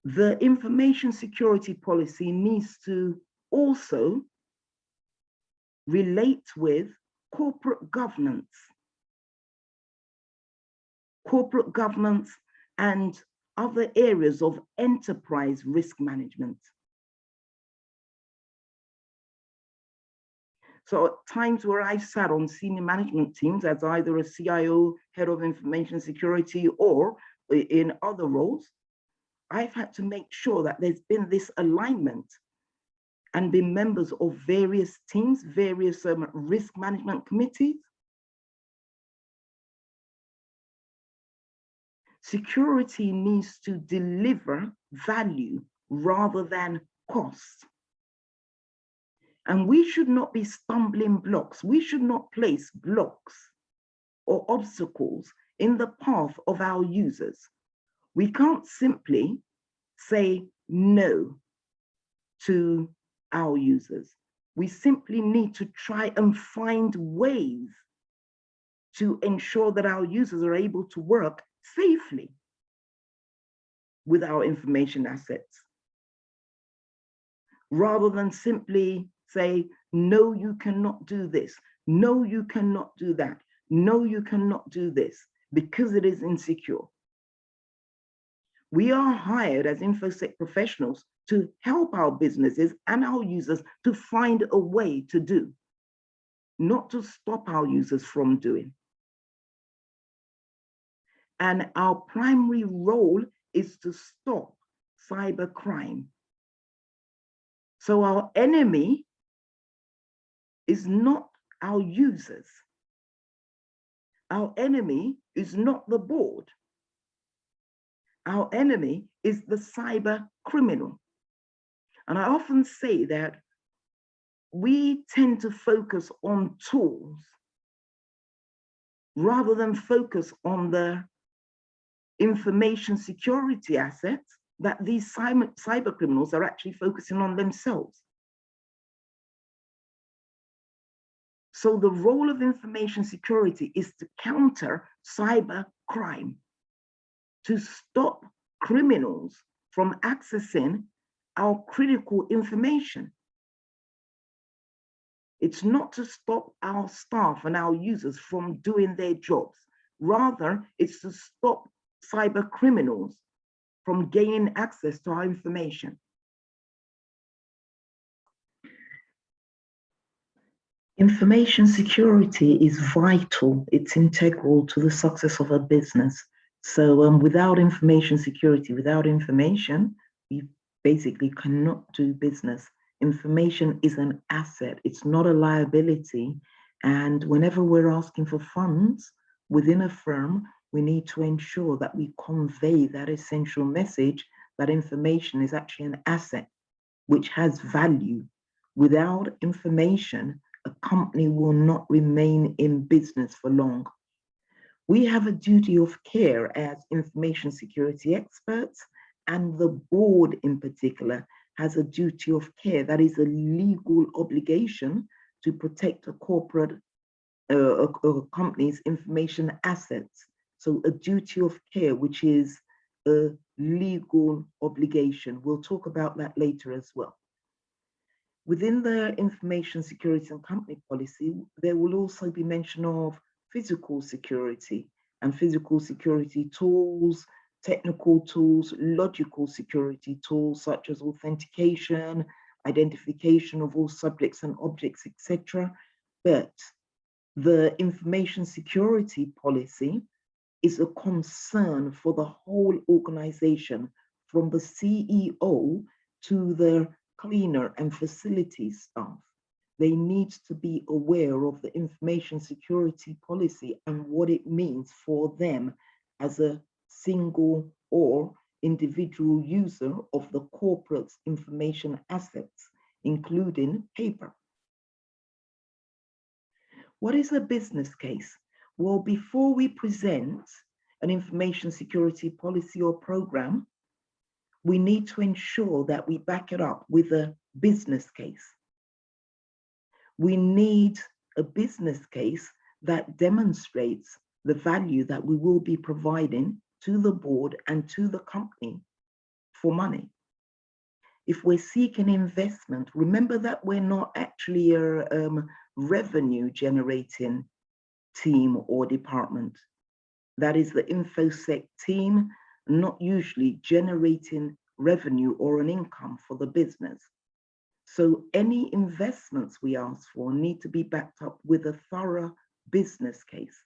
A: The information security policy needs to also relate with corporate governance and other areas of enterprise risk management. So at times where I've sat on senior management teams as either a CIO, head of information security, or in other roles, I've had to make sure that there's been this alignment and been members of various teams, various risk management committees. Security needs to deliver value rather than cost. And we should not be stumbling blocks. We should not place blocks or obstacles in the path of our users. We can't simply say no to our users. We simply need to try and find ways to ensure that our users are able to work safely with our information assets. rather than simply say, no, you cannot do this. No, you cannot do that. No, you cannot do this, because it is insecure. We are hired as InfoSec professionals to help our businesses and our users to find a way to do, not to stop our users from doing. And our primary role is to stop cybercrime. So our enemy is not our users. Our enemy is not the board. Our enemy is the cyber criminal. And I often say that we tend to focus on tools rather than focus on the information security assets that these cyber criminals are actually focusing on themselves. So the role of information security is to counter cyber crime, to stop criminals from accessing our critical information. It's not to stop our staff and our users from doing their jobs. Rather, it's to stop cyber criminals from gaining access to our information. Information security is vital. It's integral to the success of a business. So without information security, without information, we basically cannot do business. Information is an asset. It's not a liability. And whenever we're asking for funds within a firm, we need to ensure that we convey that essential message that information is actually an asset which has value. Without information, a company will not remain in business for long. We have a duty of care as information security experts, and the board in particular has a duty of care. That is a legal obligation to protect a corporate a company's information assets. So a duty of care, which is a legal obligation. We'll talk about that later as well. Within the information security and company policy, there will also be mention of physical security and physical security tools, technical tools, logical security tools such as authentication, identification of all subjects and objects, etc. But the information security policy is a concern for the whole organization, from the CEO to the cleaner and facilities staff. They need to be aware of the information security policy and what it means for them as a single or individual user of the corporate's information assets, including paper. What is a business case? Well, before we present an information security policy or program, we need to ensure that we back it up with a business case. We need a business case that demonstrates the value that we will be providing to the board and to the company for money. If we're seeking investment, remember that we're not actually a revenue generating team or department. That is the InfoSec team, not usually generating revenue or an income for the business. So any investments we ask for need to be backed up with a thorough business case.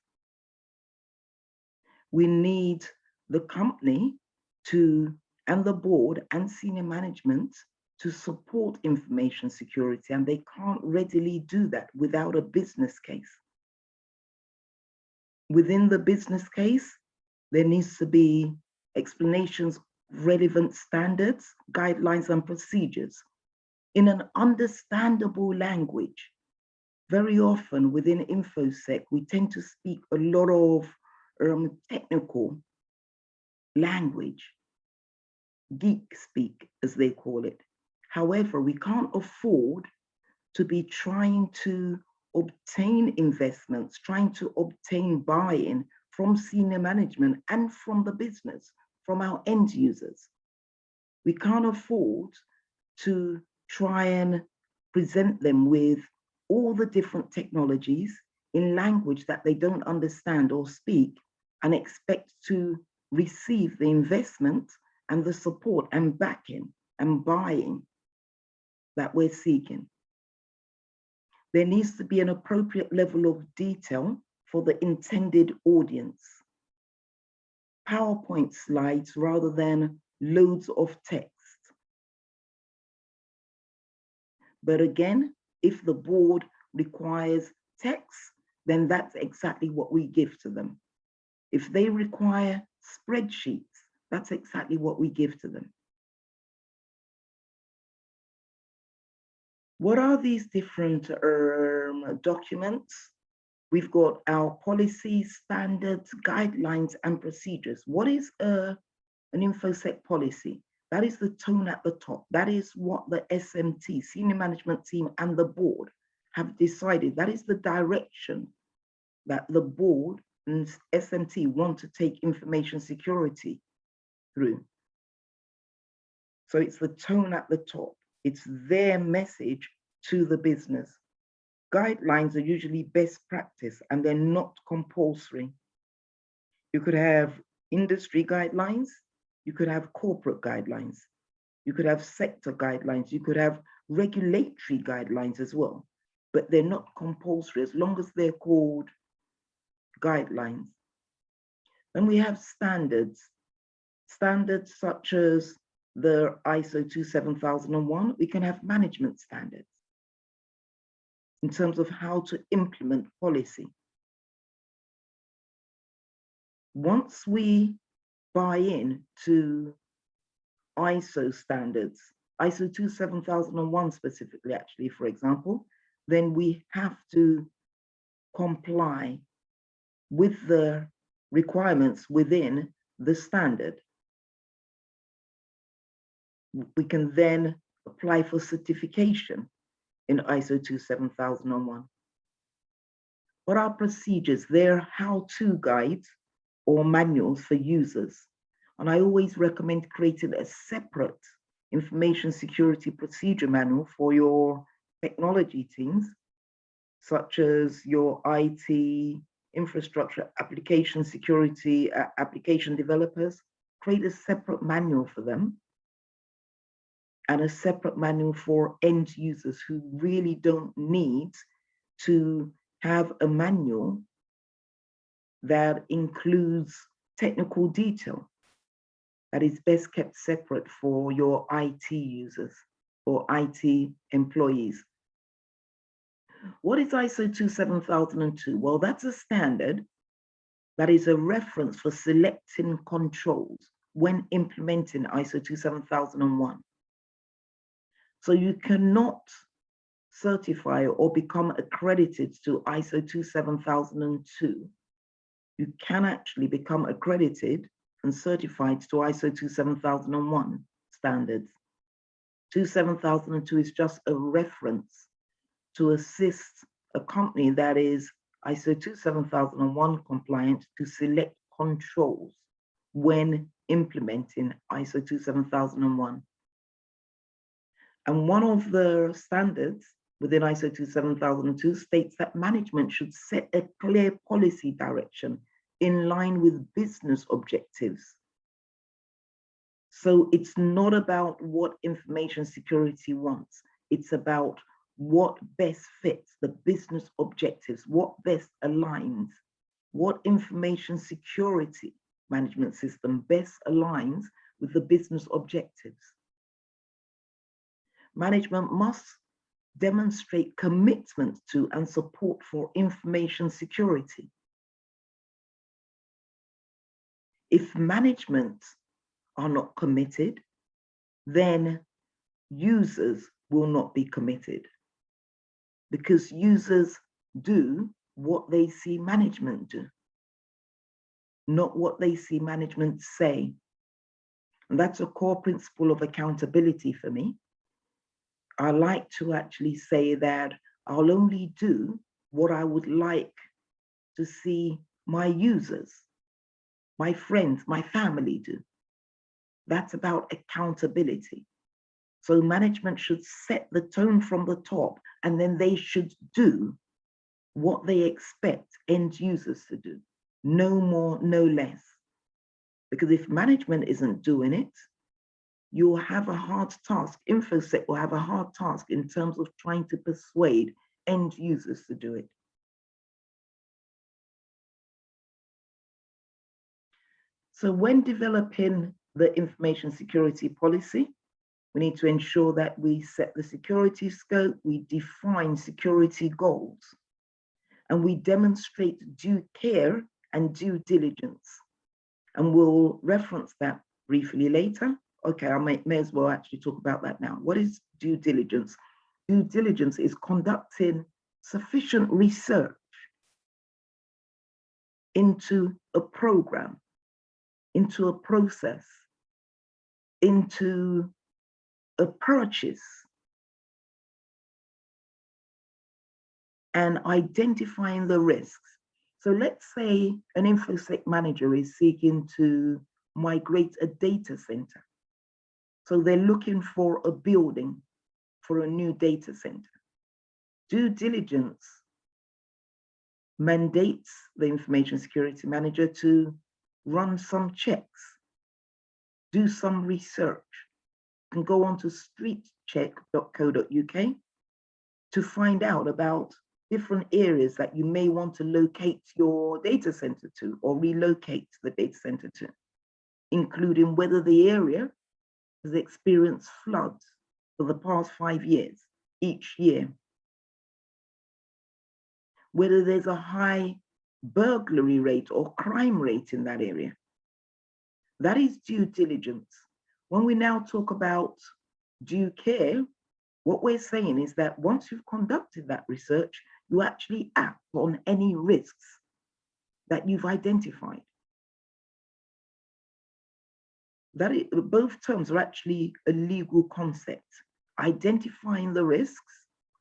A: We need the company and the board and senior management to support information security, and they can't readily do that without a business case. Within the business case, there needs to be explanations, relevant standards, guidelines, and procedures in an understandable language. Very often within InfoSec, we tend to speak a lot of technical language, geek speak, as they call it. However, we can't afford to be trying to obtain investments, trying to obtain buy-in from senior management and from the business, from our end users. We can't afford to try and present them with all the different technologies in language that they don't understand or speak, and expect to receive the investment and the support and backing and buying that we're seeking. There needs to be an appropriate level of detail for the intended audience. PowerPoint slides rather than loads of text. But again, if the board requires text, then that's exactly what we give to them. If they require spreadsheets, that's exactly what we give to them. What are these different documents? We've got our policies, standards, guidelines, and procedures. What is an InfoSec policy? That is the tone at the top. That is what the SMT, senior management team, and the board have decided. That is the direction that the board and SMT want to take information security through. So it's the tone at the top. It's their message to the business. Guidelines are usually best practice and they're not compulsory. You could have industry guidelines, you could have corporate guidelines, you could have sector guidelines, you could have regulatory guidelines as well, but they're not compulsory as long as they're called guidelines. Then we have standards. Standards such as the ISO 27001, we can have management standards in terms of how to implement policy. Once we buy in to ISO standards, ISO 27001 specifically, actually, for example, then we have to comply with the requirements within the standard. We can then apply for certification in ISO 27001. What are procedures? They're how-to guides or manuals for users. And I always recommend creating a separate information security procedure manual for your technology teams, such as your IT, infrastructure, application security, application developers. Create a separate manual for them and a separate manual for end users who really don't need to have a manual that includes technical detail, that is best kept separate for your IT users or IT employees. What is ISO 27002? Well, that's a standard that is a reference for selecting controls when implementing ISO 27001. So you cannot certify or become accredited to ISO 27002. You can actually become accredited and certified to ISO 27001 standards. 27002 is just a reference to assist a company that is ISO 27001 compliant to select controls when implementing ISO 27001. And one of the standards within ISO 27002 states that management should set a clear policy direction in line with business objectives. So it's not about what information security wants, it's about what best fits the business objectives, what best aligns, what information security management system best aligns with the business objectives. Management must demonstrate commitment to and support for information security. If management are not committed, then users will not be committed, because users do what they see management do, not what they see management say. And that's a core principle of accountability for me. I like to actually say that I'll only do what I would like to see my users, my friends, my family do. That's about accountability. So management should set the tone from the top, and then they should do what they expect end users to do. No more, no less. Because if management isn't doing it, you'll have a hard task. InfoSec will have a hard task in terms of trying to persuade end users to do it. So when developing the information security policy, we need to ensure that we set the security scope, we define security goals, and we demonstrate due care and due diligence. And we'll reference that briefly later. Okay, I may as well actually talk about that now. What is due diligence? Due diligence is conducting sufficient research into a program, into a process, into a purchase, and identifying the risks. So let's say an InfoSec manager is seeking to migrate a data center. So they're looking for a building for a new data center. Due diligence mandates the information security manager to run some checks, do some research, and go on to streetcheck.co.uk to find out about different areas that you may want to locate your data center to or relocate the data center to, including whether the area has experienced floods for the past 5 years, each year, whether there's a high burglary rate or crime rate in that area. That is due diligence. When we now talk about due care, what we're saying is that once you've conducted that research, you actually act on any risks that you've identified. Both terms are actually a legal concept. Identifying the risks,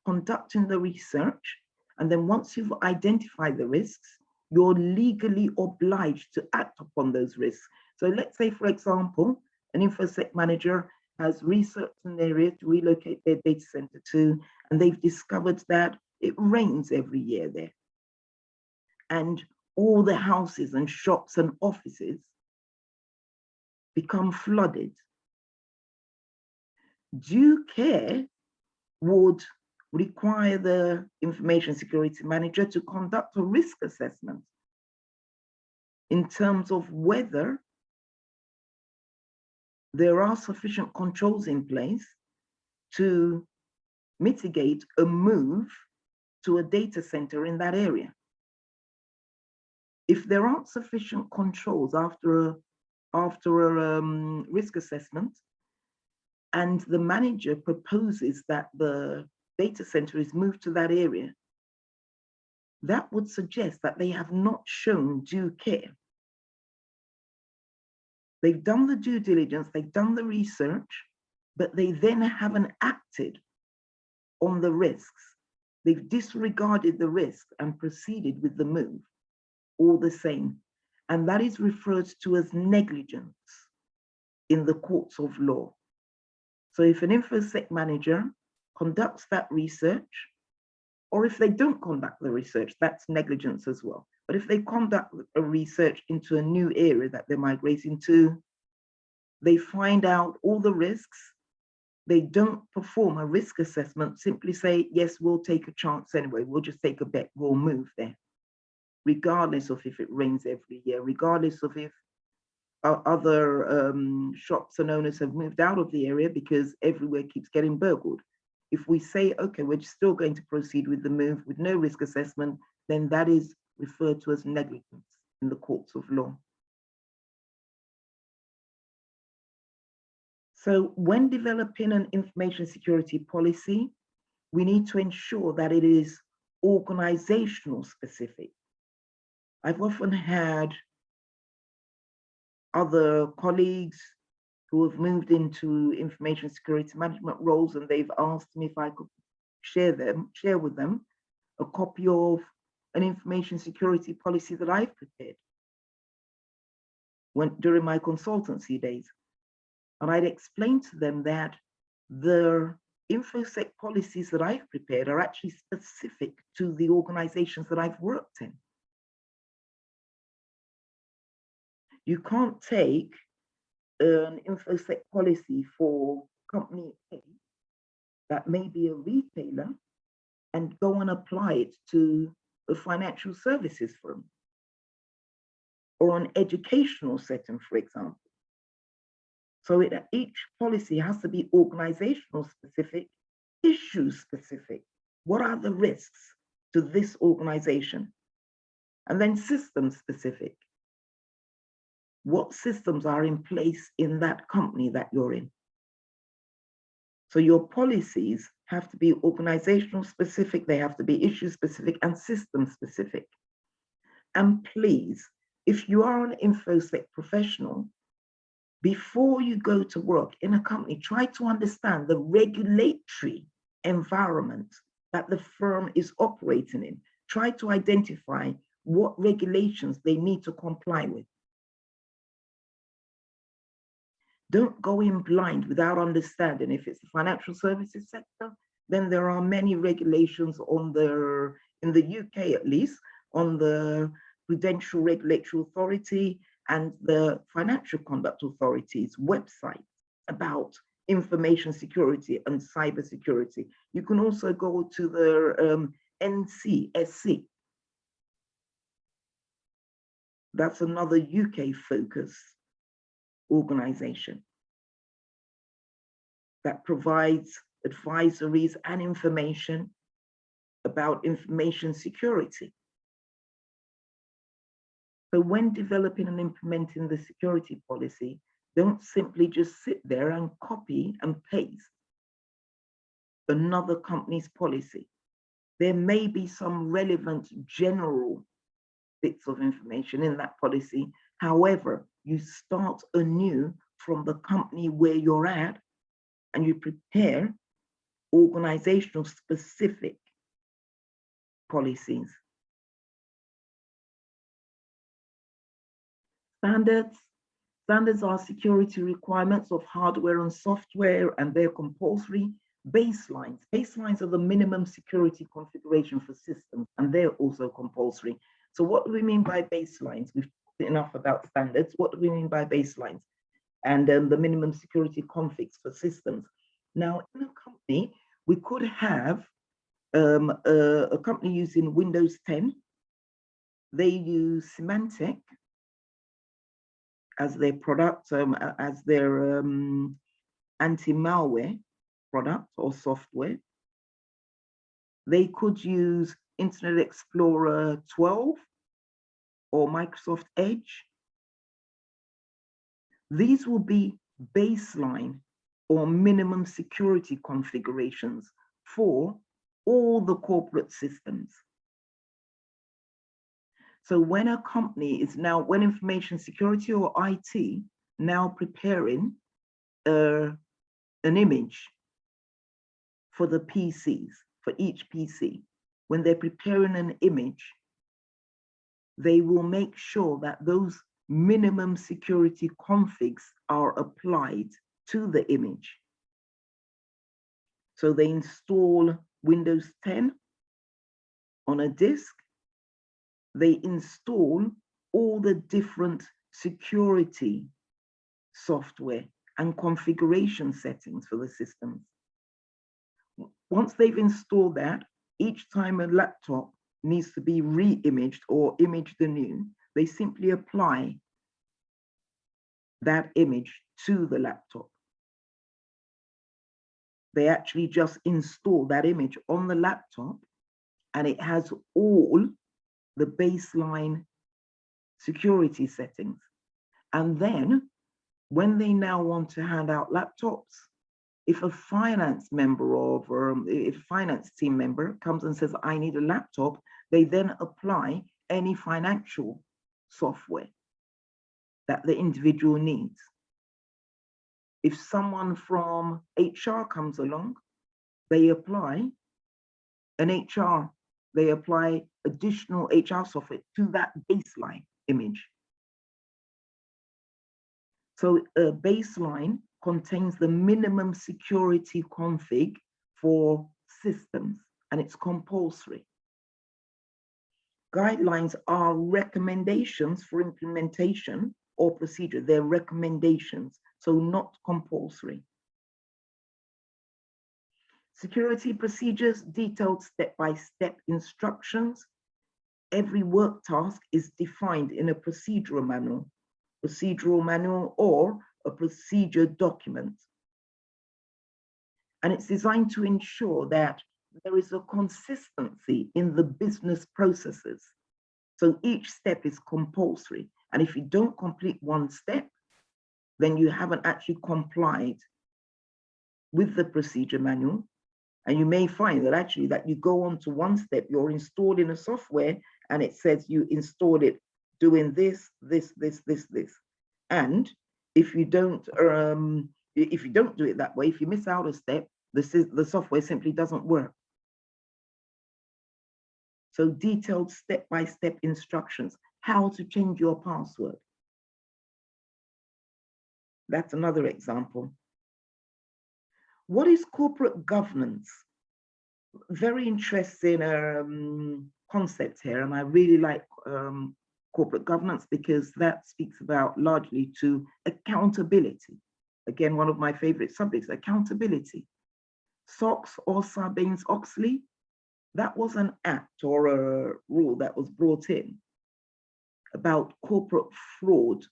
A: conducting the research, and then once you've identified the risks, you're legally obliged to act upon those risks. So let's say, for example, an InfoSec manager has researched an area to relocate their data center to, and they've discovered that it rains every year there. And all the houses and shops and offices become flooded. Due care would require the information security manager to conduct a risk assessment in terms of whether there are sufficient controls in place to mitigate a move to a data center in that area. If there aren't sufficient controls after a risk assessment, and the manager proposes that the data center is moved to that area, that would suggest that they have not shown due care. They've done the due diligence, they've done the research, but they then haven't acted on the risks. They've disregarded the risk and proceeded with the move, all the same. And that is referred to as negligence in the courts of law. So if an InfoSec manager conducts that research, or if they don't conduct the research, that's negligence as well. But if they conduct a research into a new area that they're migrating to, they find out all the risks, they don't perform a risk assessment, simply say, yes, we'll take a chance anyway, we'll just take a bet, we'll move there, regardless of if it rains every year, regardless of if other shops and owners have moved out of the area because everywhere keeps getting burgled. If we say, okay, we're still going to proceed with the move with no risk assessment, then that is referred to as negligence in the courts of law. So when developing an information security policy, we need to ensure that it is organizational specific. I've often had other colleagues who have moved into information security management roles, and they've asked me if I could share with them a copy of an information security policy that I've prepared during my consultancy days. And I'd explain to them that the InfoSec policies that I've prepared are actually specific to the organizations that I've worked in. You can't take an InfoSec policy for company A that may be a retailer and go and apply it to a financial services firm or an educational setting, for example. So each policy has to be organizational specific, issue specific. What are the risks to this organization? And then system specific. What systems are in place in that company that you're in? So your policies have to be organizational specific, they have to be issue specific and system specific. And please, if you are an InfoSec professional, before you go to work in a company, try to understand the regulatory environment that the firm is operating in. Try to identify what regulations they need to comply with. Don't go in blind without understanding. If it's the financial services sector, then there are many regulations on in the UK at least, on the Prudential Regulatory Authority and the Financial Conduct Authority's website about information security and cyber security. You can also go to the NCSC. That's another UK focused organization that provides advisories and information about information security. So when developing and implementing the security policy, don't simply just sit there and copy and paste another company's policy. There may be some relevant general bits of information in that policy. However, you start anew from the company where you're at and you prepare organizational specific policies. Standards are security requirements of hardware and software, and they're compulsory. Baselines are the minimum security configuration for systems, and they're also compulsory. So what do we mean by baselines? We've talked enough about standards. What do we mean by baselines? And the minimum security configs for systems. Now, in a company, we could have a company using Windows 10. They use Symantec as their product, as their anti-malware product or software. They could use Internet Explorer 12 or Microsoft Edge. These will be baseline or minimum security configurations for all the corporate systems. So when a company is now, when information security or IT now preparing an image for the PCs, for each PC, when they're preparing an image, they will make sure that those minimum security configs are applied to the image. So they install Windows 10 on a disk. They install all the different security software and configuration settings for the systems. Once they've installed that, each time a laptop needs to be re-imaged or imaged anew, they simply apply that image to the laptop. They actually just install that image on the laptop, and it has all the baseline security settings. And then when they now want to hand out laptops, if a finance member of, if a finance team member comes and says, I need a laptop, they then apply any financial software that the individual needs. If someone from HR comes along, they apply they apply additional HR software to that baseline image. So a baseline contains the minimum security config for systems, and it's compulsory. Guidelines are recommendations for implementation or procedure. They're recommendations, so not compulsory. Security procedures, detailed step-by-step instructions. Every work task is defined in a procedural manual or a procedure document. And it's designed to ensure that there is a consistency in the business processes. So each step is compulsory. And if you don't complete one step, then you haven't actually complied with the procedure manual. And you may find that actually that you go on to one step, you're installing a software and it says you installed it doing this. And if you don't do it that way, if you miss out a step, the software simply doesn't work. So detailed step-by-step instructions, how to change your password. That's another example. What is corporate governance? Very interesting concept here, and I really like corporate governance because that speaks about largely to accountability. Again, one of my favorite subjects, accountability. SOX or Sarbanes-Oxley, that was an act or a rule that was brought in about corporate fraud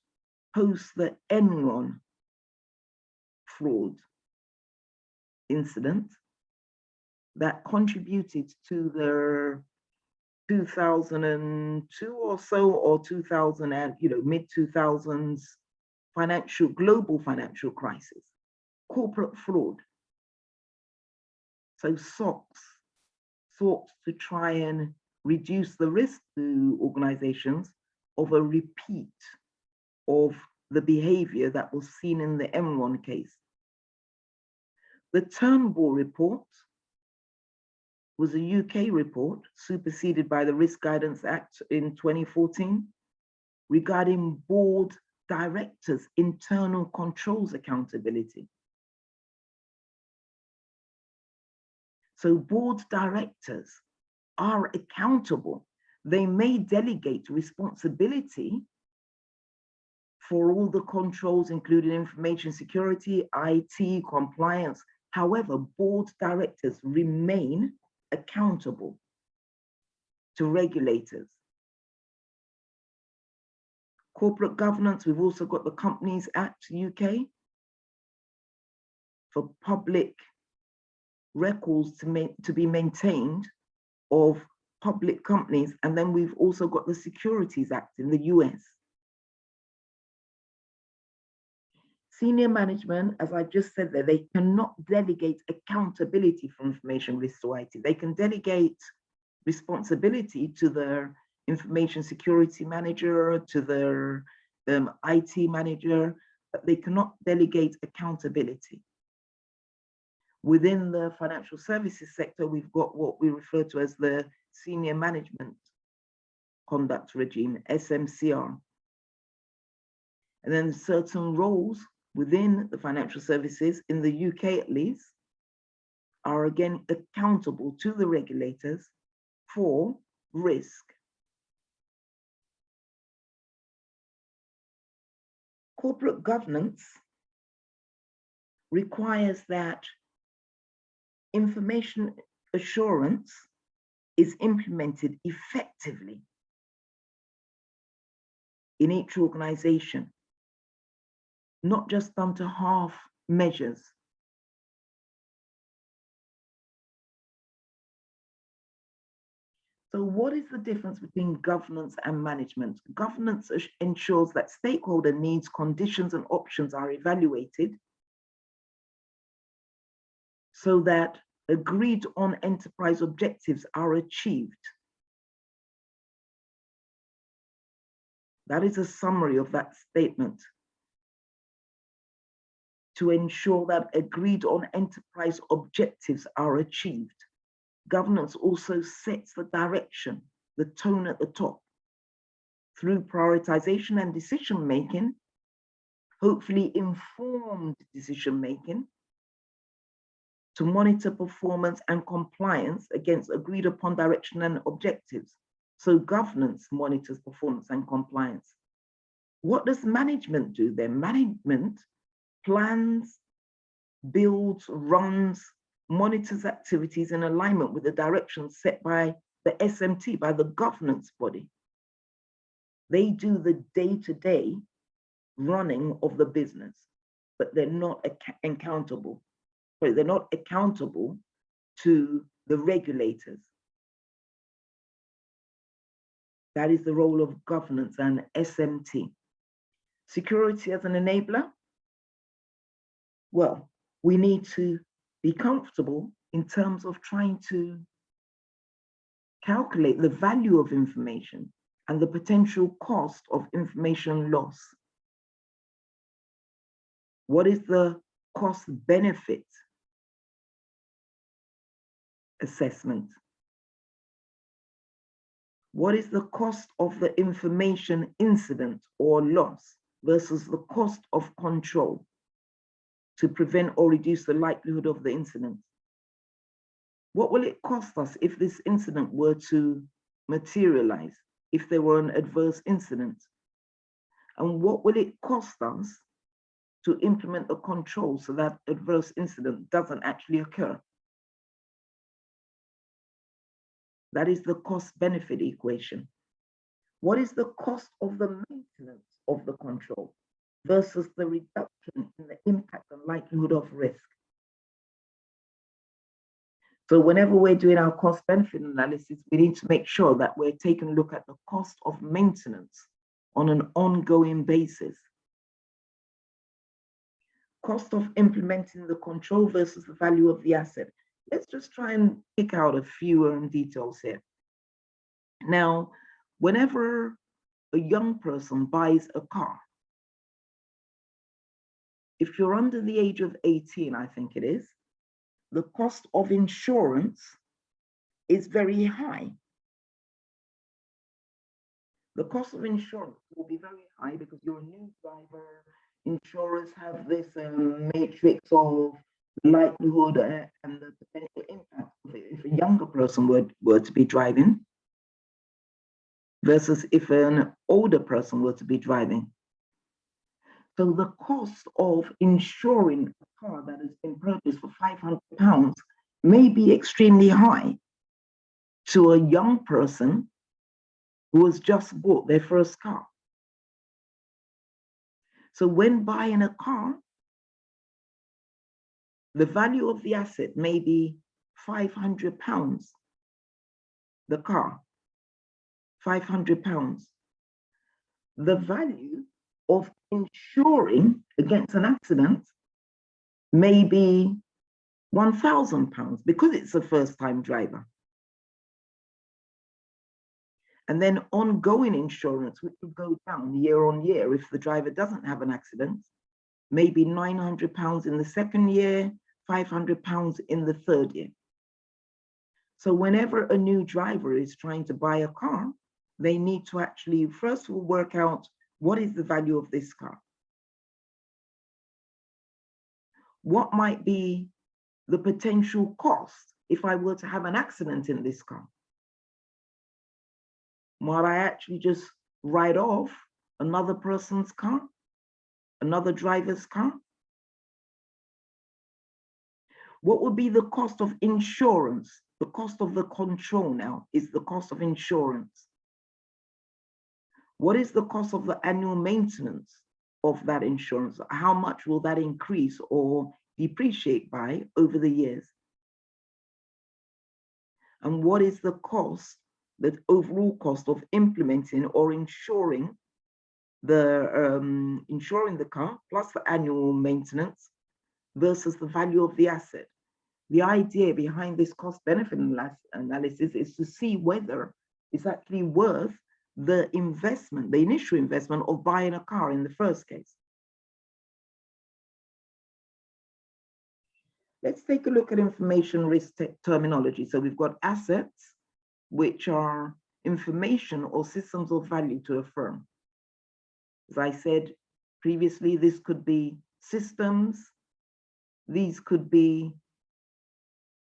A: post the Enron fraud incident that contributed to the 2002 or so, or 2000 and mid-2000s global financial crisis, corporate fraud. So SOX sought to try and reduce the risk to organizations of a repeat of the behavior that was seen in the Enron case. The Turnbull report was a UK report superseded by the Risk Guidance Act in 2014 regarding board directors' internal controls accountability. So board directors are accountable. They may delegate responsibility for all the controls, including information security, IT, compliance. However, board directors remain accountable to regulators. Corporate governance, we've also got the Companies Act UK for public records to be maintained of public companies. And then we've also got the Securities Act in the US. Senior management, as I just said there, they cannot delegate accountability for information risk to IT. They can delegate responsibility to their information security manager, to their IT manager, but they cannot delegate accountability. Within the financial services sector, we've got what we refer to as the Senior Management Conduct Regime, SMCR. And then certain roles within the financial services, in the UK at least, are again accountable to the regulators for risk. Corporate governance requires that information assurance is implemented effectively in each organization, not just done to half measures. So what is the difference between governance and management? Governance ensures that stakeholder needs, conditions, and options are evaluated so that agreed on enterprise objectives are achieved. That is a summary of that statement. To ensure that agreed on enterprise objectives are achieved. Governance also sets the direction, the tone at the top, through prioritization and decision-making, hopefully informed decision-making, to monitor performance and compliance against agreed upon direction and objectives. So governance monitors performance and compliance. What does management do then? Management plans, builds, runs, monitors activities in alignment with the direction set by the SMT, by the governance body. They do the day-to-day running of the business, but they're not accountable. They're not accountable to the regulators. That is the role of governance and SMT. Security as an enabler. Well, we need to be comfortable in terms of trying to calculate the value of information and the potential cost of information loss. What is the cost benefit assessment? What is the cost of the information incident or loss versus the cost of control to prevent or reduce the likelihood of the incident? What will it cost us if this incident were to materialize, if there were an adverse incident? And what will it cost us to implement a control so that adverse incident doesn't actually occur? That is the cost benefit equation. What is the cost of the maintenance of the control versus the reduction in the impact and likelihood of risk? So whenever we're doing our cost benefit analysis, we need to make sure that we're taking a look at the cost of maintenance on an ongoing basis. Cost of implementing the control versus the value of the asset. Let's just try and pick out a few details here. Now, whenever a young person buys a car, if you're under the age of 18, I think it is, the cost of insurance is very high. The cost of insurance will be very high because you're a new driver. Insurers have this matrix of likelihood and the potential impact of it if a younger person were to be driving versus if an older person were to be driving. So the cost of insuring a car that has been purchased for £500 may be extremely high to a young person who has just bought their first car. So when buying a car, the value of the asset may be £500, the car, £500. The value of insuring against an accident may be £1,000 because it's a first-time driver. And then ongoing insurance, which will go down year on year if the driver doesn't have an accident, maybe £900 in the second year, £500 in the third year. So whenever a new driver is trying to buy a car, they need to actually first of all work out what is the value of this car? What might be the potential cost if I were to have an accident in this car? Might I actually just write off another person's car, another driver's car? What would be the cost of insurance? The cost of the control now is the cost of insurance. What is the cost of the annual maintenance of that insurance? How much will that increase or depreciate by over the years? And what is the cost, the overall cost of implementing or insuring the car plus the annual maintenance versus the value of the asset? The idea behind this cost benefit analysis is to see whether it's actually worth the investment, the initial investment of buying a car in the first case. Let's take a look at information risk terminology. So we've got assets, which are information or systems of value to a firm. As I said, Previously, this could be systems, these could be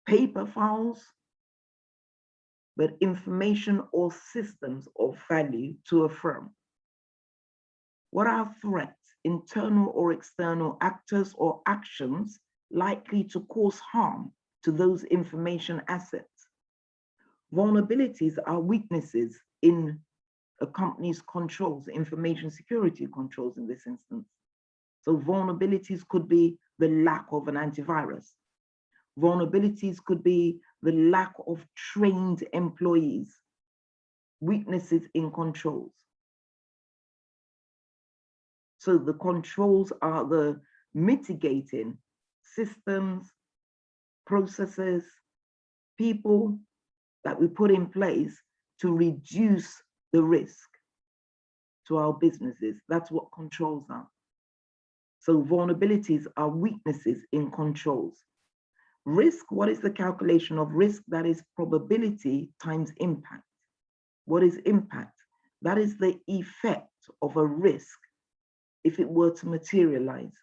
A: paper files, but information or systems of value to a firm. What are threats, internal or external actors or actions likely to cause harm to those information assets? Vulnerabilities are weaknesses in a company's controls, information security controls in this instance. So vulnerabilities could be the lack of an antivirus. Vulnerabilities could be the lack of trained employees, weaknesses in controls. So the controls are the mitigating systems, processes, people that we put in place to reduce the risk to our businesses. That's what controls are. So vulnerabilities are weaknesses in controls. Risk, what is the calculation of risk? That is probability times impact. What is impact? That is the effect of a risk if it were to materialize.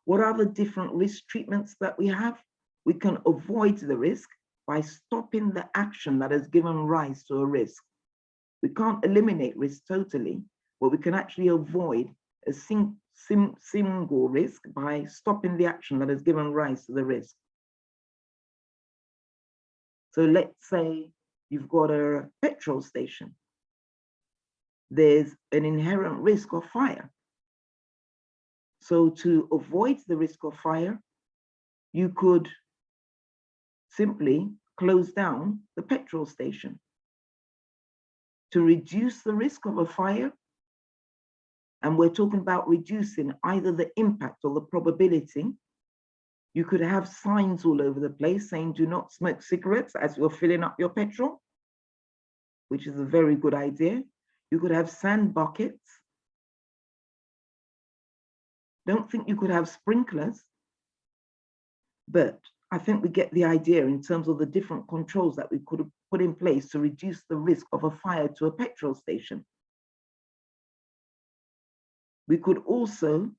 A: What are the different risk treatments that we have? We can avoid the risk by stopping the action that has given rise to a risk. We can't eliminate risk totally, but we can actually avoid a single risk by stopping the action that has given rise to the risk. So let's say you've got a petrol station. There's an inherent risk of fire. So to avoid the risk of fire, you could simply close down the petrol station. To reduce the risk of a fire, and we're talking about reducing either the impact or the probability, you could have signs all over the place saying, do not smoke cigarettes as you're filling up your petrol, which is a very good idea. You could have sand buckets. Don't think you could have sprinklers, but I think we get the idea in terms of the different controls that we could have put in place to reduce the risk of a fire to a petrol station. We could also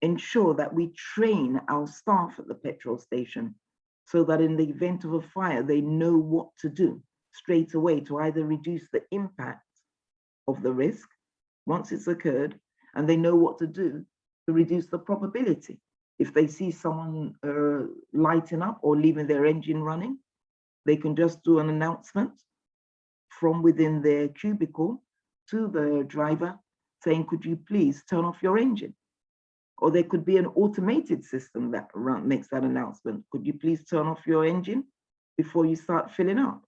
A: ensure that we train our staff at the petrol station so that in the event of a fire, they know what to do straight away to either reduce the impact of the risk once it's occurred, and they know what to do to reduce the probability. If they see someone lighting up or leaving their engine running, they can just do an announcement from within their cubicle to the driver saying, could you please turn off your engine? Or there could be an automated system that makes that announcement. Could you please turn off your engine before you start filling up?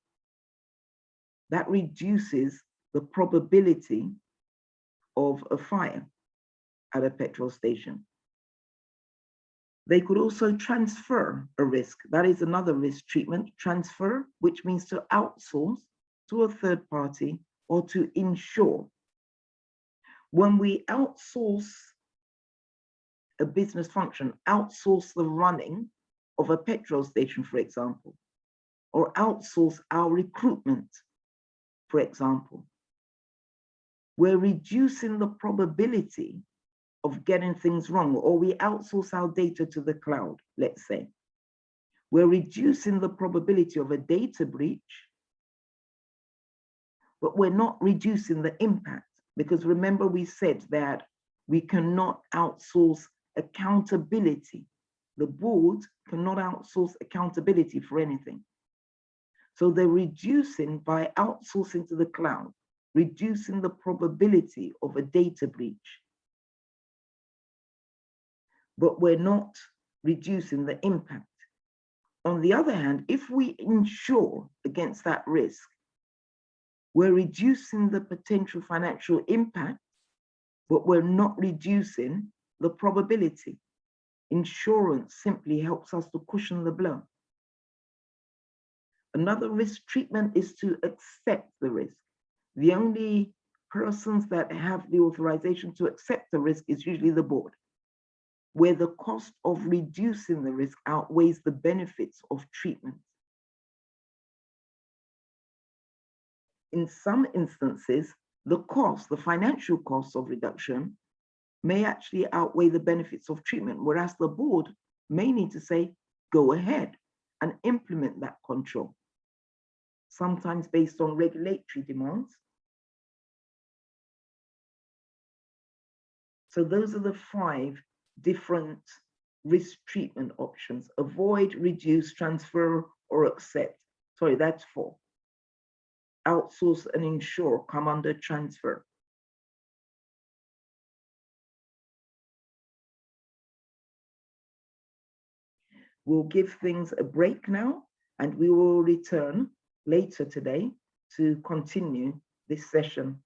A: That reduces the probability of a fire at a petrol station. They could also transfer a risk. That is another risk treatment, transfer, which means to outsource to a third party or to insure. When we outsource a business function, outsource the running of a petrol station, for example, or outsource our recruitment, for example, we're reducing the probability of getting things wrong, or we outsource our data to the cloud, let's say. We're reducing the probability of a data breach, but we're not reducing the impact, because remember we said that we cannot outsource accountability. The board cannot outsource accountability for anything. So they're reducing, by outsourcing to the cloud, reducing the probability of a data breach. But we're not reducing the impact. On the other hand, if we insure against that risk, we're reducing the potential financial impact, but we're not reducing the probability. Insurance simply helps us to cushion the blow. Another risk treatment is to accept the risk. The only persons that have the authorization to accept the risk is usually the board, where the cost of reducing the risk outweighs the benefits of treatment. In some instances, the financial costs of reduction may actually outweigh the benefits of treatment, whereas the board may need to say, go ahead and implement that control, sometimes based on regulatory demands. So those are the 5 different risk treatment options: avoid, reduce, transfer, or accept. Sorry, that's 4. Outsource and insure come under transfer. We'll give things a break now, and we will return later today to continue this session.